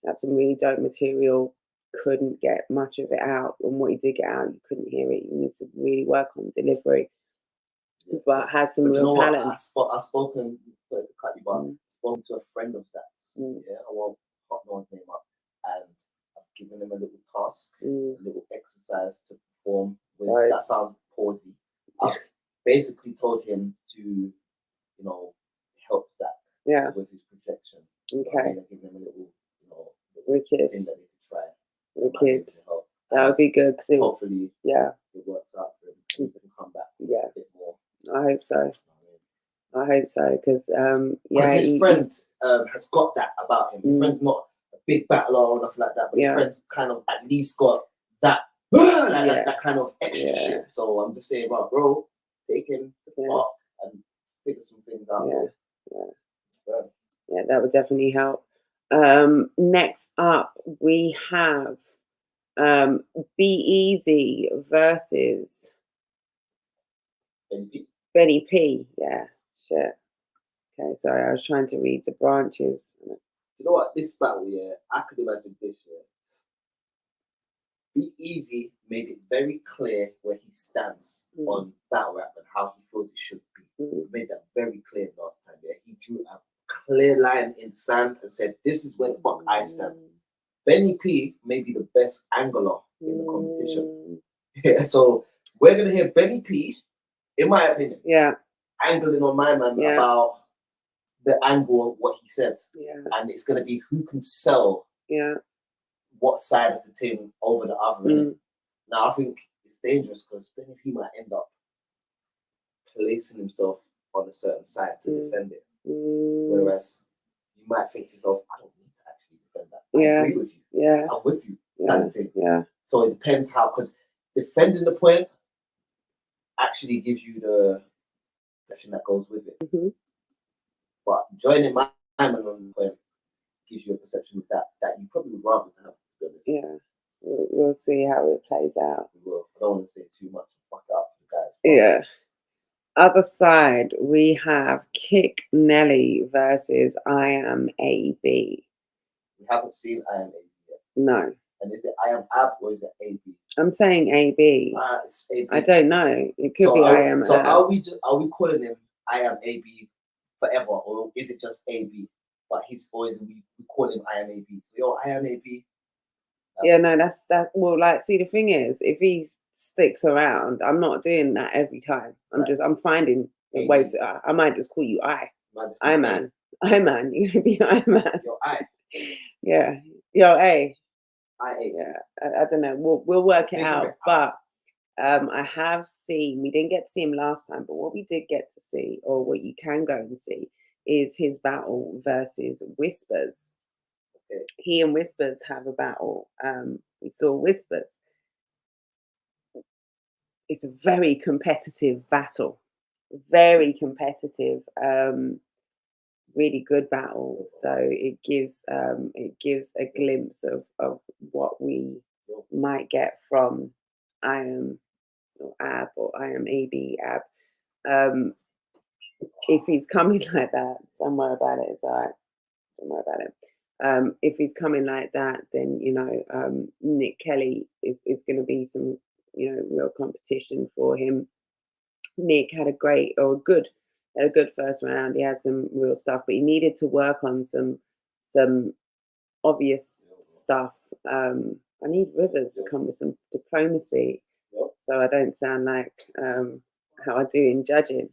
Had some really dope material. Couldn't get much of it out. And what he did get out, you couldn't hear it. You need to really work on delivery. But has some real talent. I've spoken to cut you, but spoken to a friend of Zach's. Yeah, I won't put no one's name up. And I've given him a little task, a little exercise to perform with. Right. That sounds pausey. I've basically told him to, help Zach with his projection. Okay. And give him a little, wicked thing that he could try. Wicked. That would be good. Hopefully, it works out for him. He can come back a bit more. I hope so. I hope so, because his friend has got that about him. His friend's not a big battler or nothing like that, but his friend's kind of at least got that that kind of extra shit. So I'm just saying, bro, take him to the park and figure some things out. Yeah, that would definitely help. Next up, we have Be Easy versus Benny P. Yeah, shit. Okay, sorry, I was trying to read the branches. You know what? This battle, I could imagine this, Be Easy made it very clear where he stands on battle rap and how he feels it should be. He made that very clear last time. He drew a clear line in sand and said, "This is where the fuck I stand." Benny P may be the best angler in the competition. Yeah, so we're gonna hear Benny P, in my opinion, angling on my man about the angle of what he says. And it's gonna be who can sell what side of the team over the other. Now I think it's dangerous because Benny P might end up placing himself on a certain side to defend it. Whereas you might think to yourself, I don't need to actually defend that. I agree with you. I'm with you. Kind of thing. So it depends how, because defending the point actually gives you the perception that goes with it. But joining my man on the point gives you a perception of that you probably would rather have, to be honest. We'll see how it plays out. We will. I don't want to say too much and fuck up the guys. Other side, we have Kick Nelly versus I Am AB. We haven't seen I Am AB yet. No. And is it I am Ab or is it AB? I'm saying AB. It's AB. I don't know. It could be I am. So are we calling him I am AB forever, or is it just AB? But he's always we call him I am AB. So yo, I am AB. Yeah, no, that's that. Well, like, see, the thing is, if he sticks around, I'm not doing that every time. I'm finding a way to. I might just call you I man. I man. You're gonna be I man. Yo, I. Yeah. Yo, A. I. Yeah. I don't know. We'll work it out. But I have seen. We didn't get to see him last time, but what we did get to see, or what you can go and see, is his battle versus Whispers. He and Whispers have a battle. We saw Whispers. It's a very competitive battle. Very competitive. Really good battle. So it gives a glimpse of what we might get from I am or Ab or I am AB Ab. If he's coming like that, don't worry about it. It's all right. Don't worry about it. If he's coming like that, then Nick Kelly is going to be some real competition for him. Nick had a good first round. He had some real stuff, but he needed to work on some obvious stuff. I need Rivers to come with some diplomacy, so I don't sound like how I do in judging.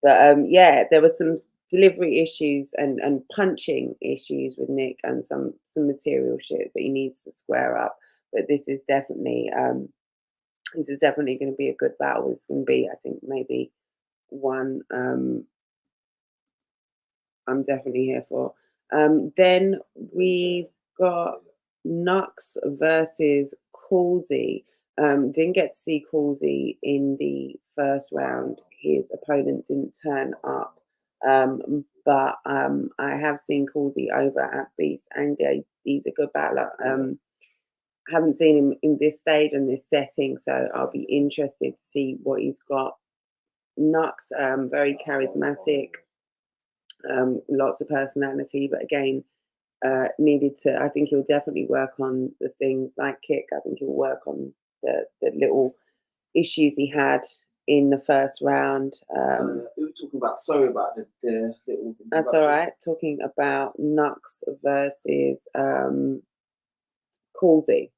But yeah, there were some delivery issues and punching issues with Nick, and some material shit that he needs to square up. But this is definitely going to be a good battle. It's going to be, I think, maybe one I'm definitely here for. Then we've got Nux versus Causey. Didn't get to see Causey in the first round. His opponent didn't turn up. But I have seen Causey over at Beast, and he's a good battler. Haven't seen him in this stage and this setting, so I'll be interested to see what he's got. Nux, very charismatic, lots of personality, but again, needed to. I think he'll definitely work on the things like kick. I think he'll work on the little issues he had in the first round. We were talking about. Sorry about the little. That's all right. Talking about Nux versus Causey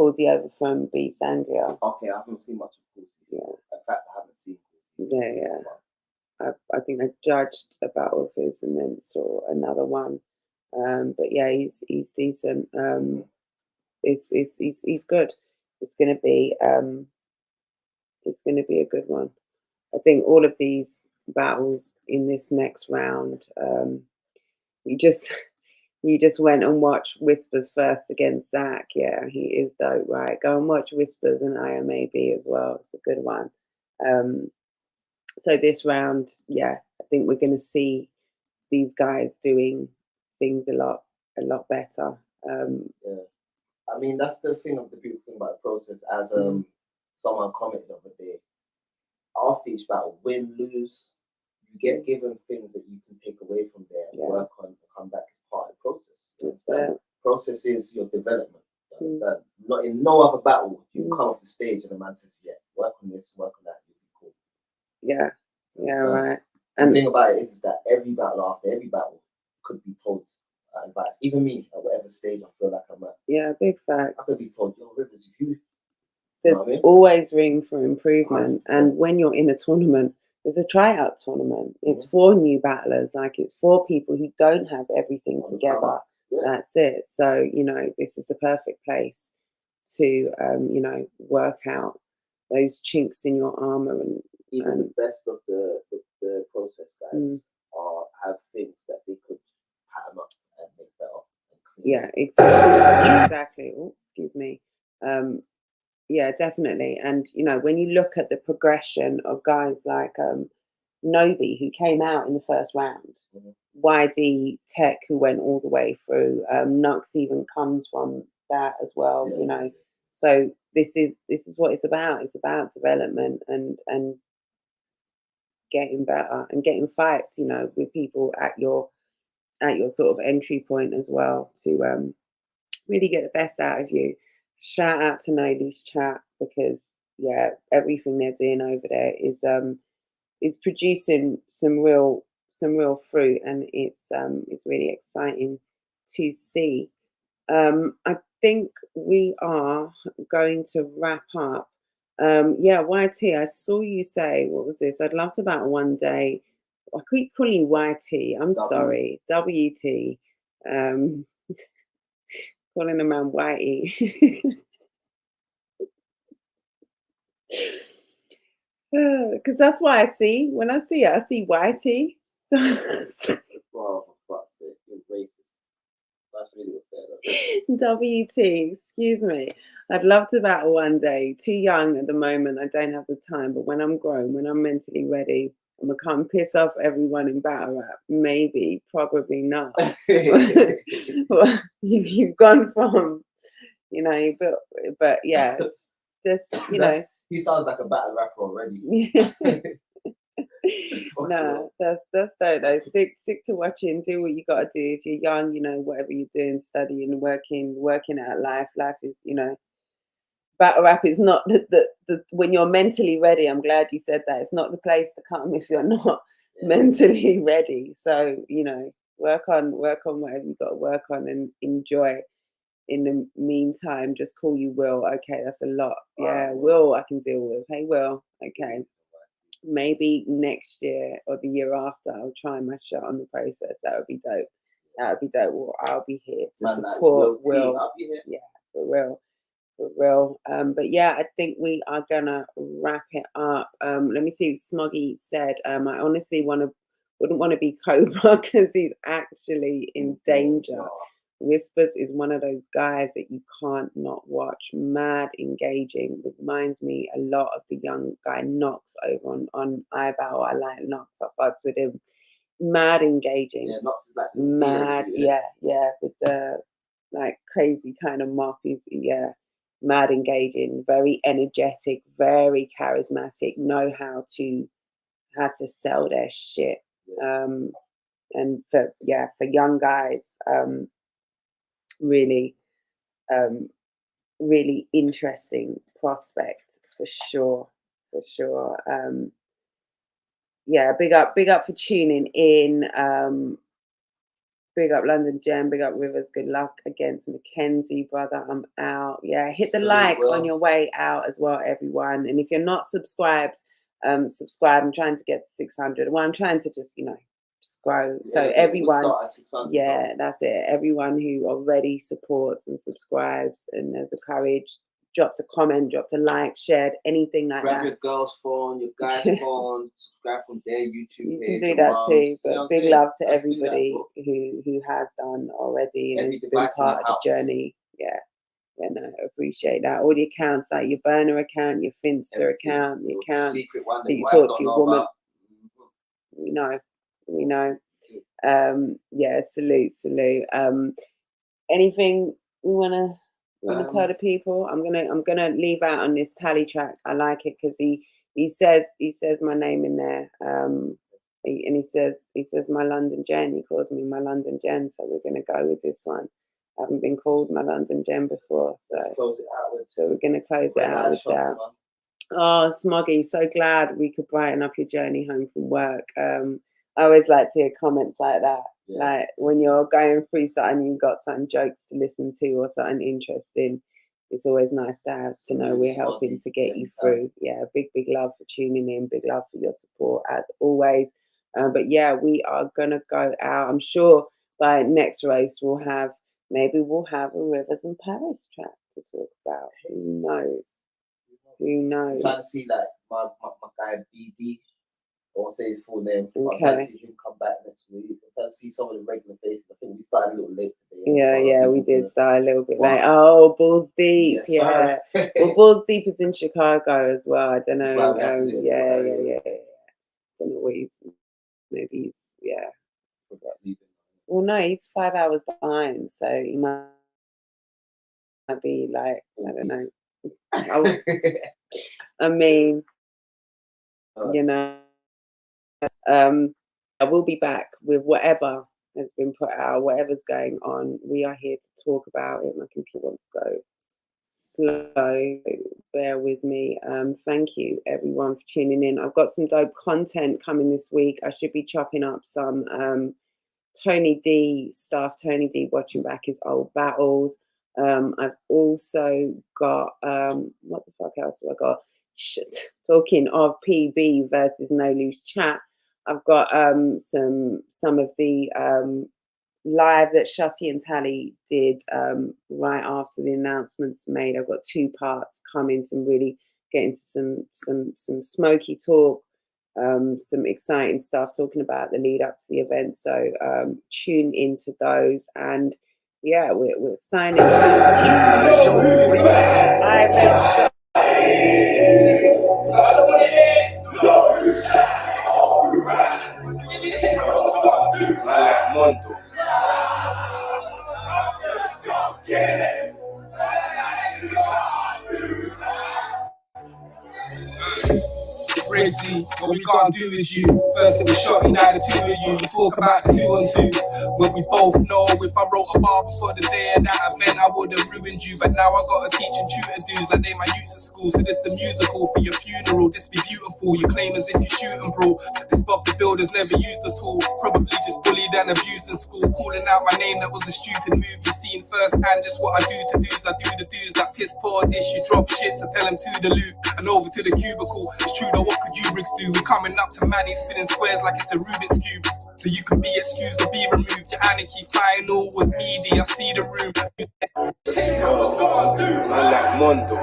over from Beast Andrea. Okay, I haven't seen much of Causey. Yeah. In fact, I haven't seen Causey. Yeah. I think I judged a battle of his and then saw another one. But yeah, he's decent. He's good. It's gonna be a good one. I think all of these battles in this next round, you just went and watched Whispers first against Zach. Yeah, he is dope, right? Go and watch Whispers and IMAB as well. It's a good one. So this round, yeah, I think we're going to see these guys doing things a lot better. Yeah, I mean that's the beautiful thing about the process. As someone commented the other day, after each battle, win, lose, you get given things that you can take away from there and work on and come back as part of the process. You understand? Process is your development. You understand? Not in no other battle you come off the stage and the man says, "Yeah, work on this, work on that, you'll be cool." Yeah, right. And the thing about it is that every battle could be told advice. Even me, at whatever stage I feel like I'm at. Yeah, big facts. I could be told, "Yo, Rivers, if you." There's always room for improvement. 100%. And when you're in a tournament, there's a tryout tournament. It's for new battlers. Like, it's for people who don't have everything together. Yeah. That's it. So, this is the perfect place to, work out those chinks in your armor. And even the best of the process guys have things that they could pattern up and make better. Yeah, exactly. Oh, excuse me. Yeah, definitely. And when you look at the progression of guys like Novi, who came out in the first round, YD Tech, who went all the way through, Nux even comes from that as well. So this is what it's about. It's about development and getting better and getting fights, with people at your sort of entry point as well, to really get the best out of you. Shout out to Nody's chat, because yeah, everything they're doing over there is producing some real fruit, and it's really exciting to see. I think we are going to wrap up. Yeah, YT, I saw you say, what was this? I'd love to about one day. I keep calling you YT. I'm sorry, WT. Calling a man Whitey. Because that's why I see. When I see it, I see YT. So Well, for fuck's sake, you're racist. That's really what's there. WT, excuse me. I'd love to battle one day. Too young at the moment. I don't have the time. But when I'm grown, when I'm mentally ready, I'm gonna come piss off everyone in battle rap. Maybe, probably not. Well, you've gone from, you know, but yeah, it's just, you know. He sounds like a battle rapper already. No, that's dope though. Stick to watching. Do what you gotta do. If you're young, you know, whatever you're doing, studying, working out life. Life is, you know, battle rap is not the when you're mentally ready. I'm glad you said that. It's not the place to come if you're not mentally ready. So, you know, work on whatever you got to work on, and enjoy. In the meantime, just call you Will. Okay, that's a lot. Yeah, Will I can deal with. Hey, Will. Okay. Maybe next year or the year after, I'll try my shot on the process. That would be dope. That would be dope. Well, I'll be here to support Will. I'll be here. Yeah, for real. For real. But yeah, I think we are gonna wrap it up. Let me see. Smoggy said, I honestly wouldn't want to be Cobra because he's actually in danger. Whispers is one of those guys that you can't not watch. Mad engaging. It reminds me a lot of the young guy Knox over on iBow. I like Knox. I fucks with him. Mad engaging. Yeah, Knox is like mad. Yeah, with the like crazy kind of mop. Yeah, mad engaging. Very energetic. Very charismatic. Know how to sell their shit. And for young guys. Really interesting prospect for sure. Yeah, big up for tuning in. Big up London Gem, big up Rivers. Good luck against Mackenzie, brother. I'm out. Yeah, hit the like on your way out as well, everyone. And if you're not subscribed, subscribe. I'm trying to get to 600. Well, I'm trying to just, you know, just grow. So everyone, that's it. Everyone who already supports and subscribes and there's a courage, dropped a comment, dropped a like, shared, anything like that. Grab your girl's phone, your guy's phone, subscribe from their YouTube You page. can do that too. But big love to everybody who has done already and has been part of the journey. Yeah. Yeah, no, I appreciate that. All the accounts, like your burner account, your Finsta account, the account that you talk to your woman. We know. Yeah, salute. Anything we wanna tell the people? I'm gonna leave out on this tally track. I like it because he says my name in there. And he says my London Jen. He calls me my London Jen. So we're gonna go with this one. I haven't been called my London Jen before, so we're gonna close it out with that. Oh, Smoggy, so glad we could brighten up your journey home from work. I always like to hear comments like that. Yeah. Like when you're going through something, you've got some jokes to listen to or something interesting. It's always nice to know we're helping to get you through. Yeah, big love for tuning in. Big love for your support as always. But yeah, we are gonna go out. I'm sure by next roast we'll have a Rivers in Paris track to talk about. Who knows? I'm trying to see like my guy BD. I won't say his full name. Okay. I'm trying to see him come back next week. I'm trying to see some of the regular faces. I think we started a little late today. Yeah, we did start a little bit late. Oh, Balls Deep. Yes, yeah. Well, Balls Deep is in Chicago as well. I don't know. Yeah. Don't know what maybe he's Well, no, he's 5 hours behind, so he might be like, I don't know. I mean, you know. I will be back with whatever has been put out, whatever's going on, we are here to talk about it. My computer wants to go slow, bear with me. Thank you everyone for tuning in. I've got some dope content coming this week. I should be chopping up some Tony D stuff, Tony D watching back his old battles. I've also got what the fuck else have I got? Shit. Talking of PB versus No Loose Chat, I've got some of the live that Shutty and Tally did right after the announcements made. I've got 2 parts coming, some really get into some smoky talk, some exciting stuff talking about the lead up to the event. So tune into those, and yeah, we're signing off. Crazy, what we can't do with you. First it was shot, now the 2 of you. You talk about the 2 on 2. When we both know if I wrote a bar before the day of that event, I would have ruined you. But now I gotta teach and tutor dudes like they my youths at school. So this a musical for your funeral. This be beautiful. You claim as if you shooting, bro. This Bob the Builder's never used the tool. Probably just bullied and abused in school. Calling out my name, that was a stupid move. You seen firsthand just what I do to dudes. I do the dudes that piss poor dish. You drop shit, so tell them to the loop. And over to the cubicle. It's true though, what could you bricks do? We're coming up to Manny, spinning squares like it's a Rubik's Cube. So you can be excused or be removed. Your anarchy final was meaty, I see the room. I like Mondo.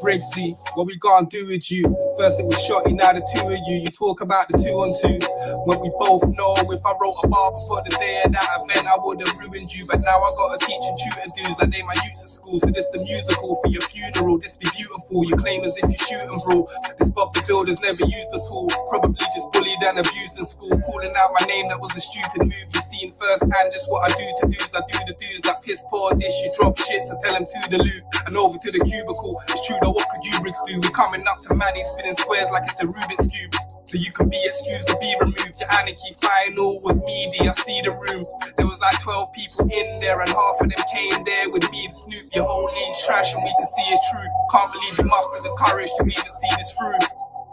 Briggsy, what we gonna do with you? First it was Shotty, now the 2 of you. You talk about the 2 on 2. When we both know if I wrote a bar before the day of that event, I would have ruined you. But now I gotta teach and tutor dudes like they my youths at school. So this a musical for your funeral. This be beautiful. You claim as if you shooting, bro. This Bob the Builder's never used the tool. Probably just bullied and abused in school. Calling out my name, that was a stupid move. You seen firsthand just what I do to dudes. I do the dudes that piss poor dish. You drop shit, so tell them to the loop. And over to the cubicle. It's true though, what could you bricks do? We're coming up to Manny, spinning squares like it's a Rubik's Cube. So you can be excused or be removed. Your anarchy final was meaty, I see the room. There was like 12 people in there, and half of them came there with me and Snoop. Your whole league's trash and we can see it's true. Can't believe you mustered the courage to even see this through.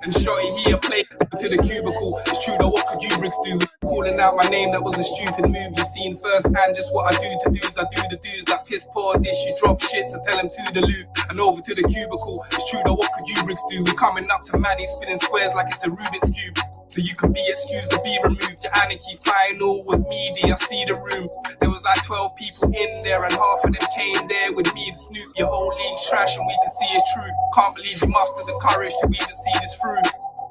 And Shorty here played to the cubicle. It's true though, what could you bricks do? Calling out my name, that was a stupid move. You seen firsthand just what I do to dudes. I do the dudes that piss poor dish. You drop shit, so tell them to the loop. And over to the cubicle. It's true though, what could you bricks do? We're coming up to Manny, spinning squares like it's a Rubik's Cube. So you can be excused or be removed. Your anarchy final was meaty, I see the room. There was like 12 people in there, and half of them came there with me and Snoop. Your whole league's trash and we can see it's true. Can't believe you mustered the courage to even see this through.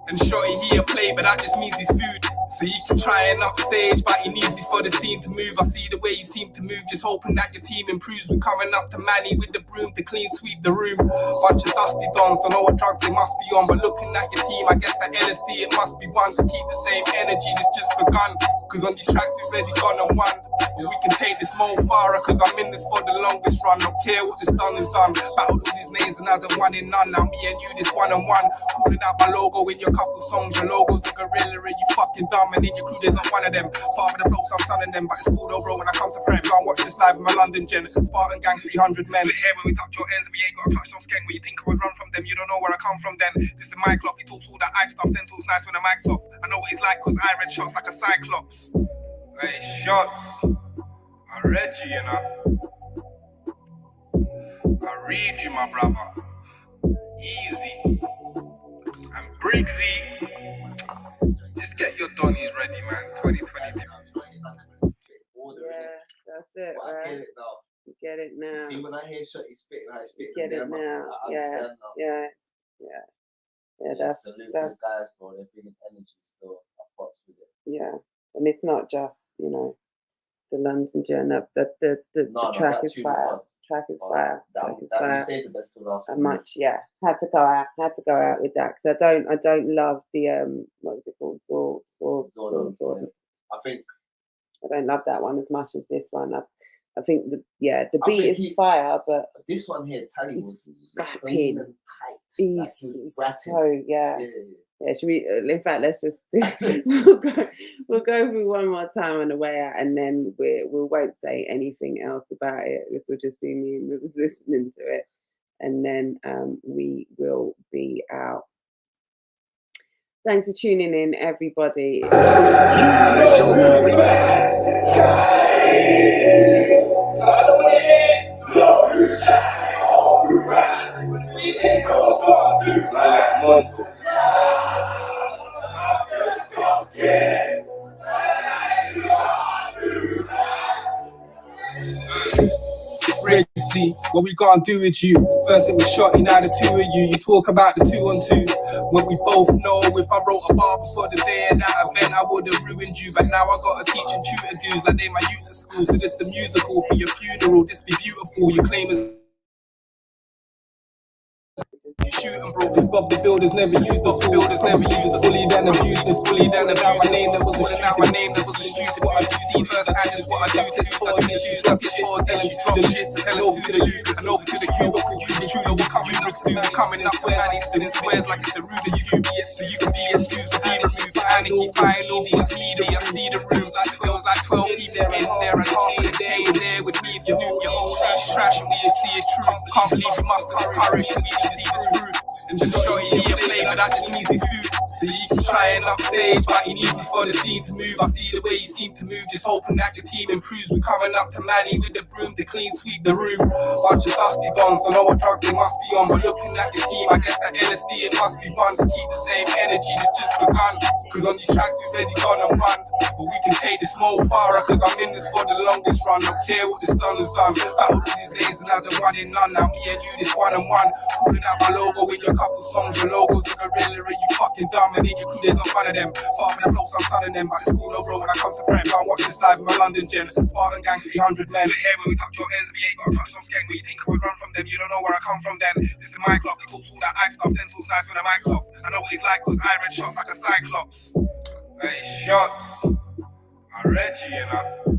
And Shorty here play, but that just means he's food. So he can try and upstage, but he needs me for the scene to move. I see the way you seem to move, just hoping that your team improves. We're coming up to Manny with the broom to clean sweep the room. Bunch of dusty dons, don't know what drugs they must be on, but looking at your team, I guess that LSD, it must be one to keep the same energy that's just begun. Cause on these tracks we've already gone and won. But we can take this more farther, cause I'm in this for the longest run. Don't care what this done is done. Battled all these names and as a one in none. Now me and you this one on one. Calling out my logo in your couple songs. Your logo's a gorilla and you fucking dumb. And in your crew there's not one of them. Part of the flow, so I'm sunning them. But it's cool though, bro, when I come to prep. Can't watch this live with my London gen. Spartan gang, 300 men. Split hair when we touch your ends. We ain't got a clutch on skank. Where you think I would run from them, you don't know where I come from then. This is my cloth, he talks all that hype stuff. Then talks nice when the mic's off. I know what he's like, cause I read shots like a cyclops. Hey, shots. I read you, you know. I read you, my brother. Easy. And Briggsy. Just get your Donnies ready, man. 2022. Yeah, that's it, But right? I get it now. You get it now. You see, when I hear Shotty spitting, I spit. Get it now. Yeah, yeah, yeah. Yeah, that's salute to the guys, bro. They're bringing energy still. I fucks with it. Yeah, and it's not just, you know, the London journey. The track is fire. Track is fire. Track is fire. You saved the best for last. And much, yeah. Had to go out with that because I don't love the what is it called? Zord. I think I don't love that one as much as this one. I think the beat is fire, but this one here, Tally, was rapping. And tight. He's so yeah. Should we? In fact, let's just do. we'll go through one more time on the way out, and then we won't say anything else about it. This will just be me and was listening to it, and then we will be out. Thanks for tuning in, everybody. See what we can't do with you. First it was shotty, now the two of you. You talk about the 2 on 2. When we both know if I wrote a bar before the day of that event, I would have ruined you. But now I got to teach and tutor dudes like they my youth at school. So this a musical for your funeral. This be beautiful. You claim as you shoot and bro, this Bob the Builders never used the builders never used the bully then abused this bully then about my name that was a now my name that was a stupid what I do see first hand is what I do this for the issues up your sport then you drop the shit so then over to the Luke and over to the Cuba you true we're coming up soon we're coming up where I need to in squares like it's a rude you can be so you can be excused to be removed and keep flying over I see the rooms like 12 people in there and half a day in there with me if you knew your whole life trash and see it true can't believe you must have courage to see this through and just show you he a play but that just means he's food so you can try and upstage but he needs me for the scene to move I see the way you seem to move just hoping that your team improves we're coming up to Manny with the broom to clean sweep the room bunch of dusty bombs don't know what drug they must be on but looking at your team I guess that LSD it must be fun to keep the same energy that's just begun cause on these tracks we've already gone and run but we can take this more far cause I'm in this for the longest run don't care what this done is done battle these days and as a one in none now me and you this one on one pulling out my logo with your couple songs your logos are gorilla and you fucking dumb and in your crew there's not fun of them far from the flow some son of them but it's cool no bro when I come to prem can't watch this live in my London gen Spartan gang 300 men split here when we touch your ends we ain't got to touch some skank where you think I would run from them you don't know where I come from then this is my clock he talks all that ice stuff then talks nice when the mic's off I know what he's like cause I read shots like a cyclops hey shots I read you know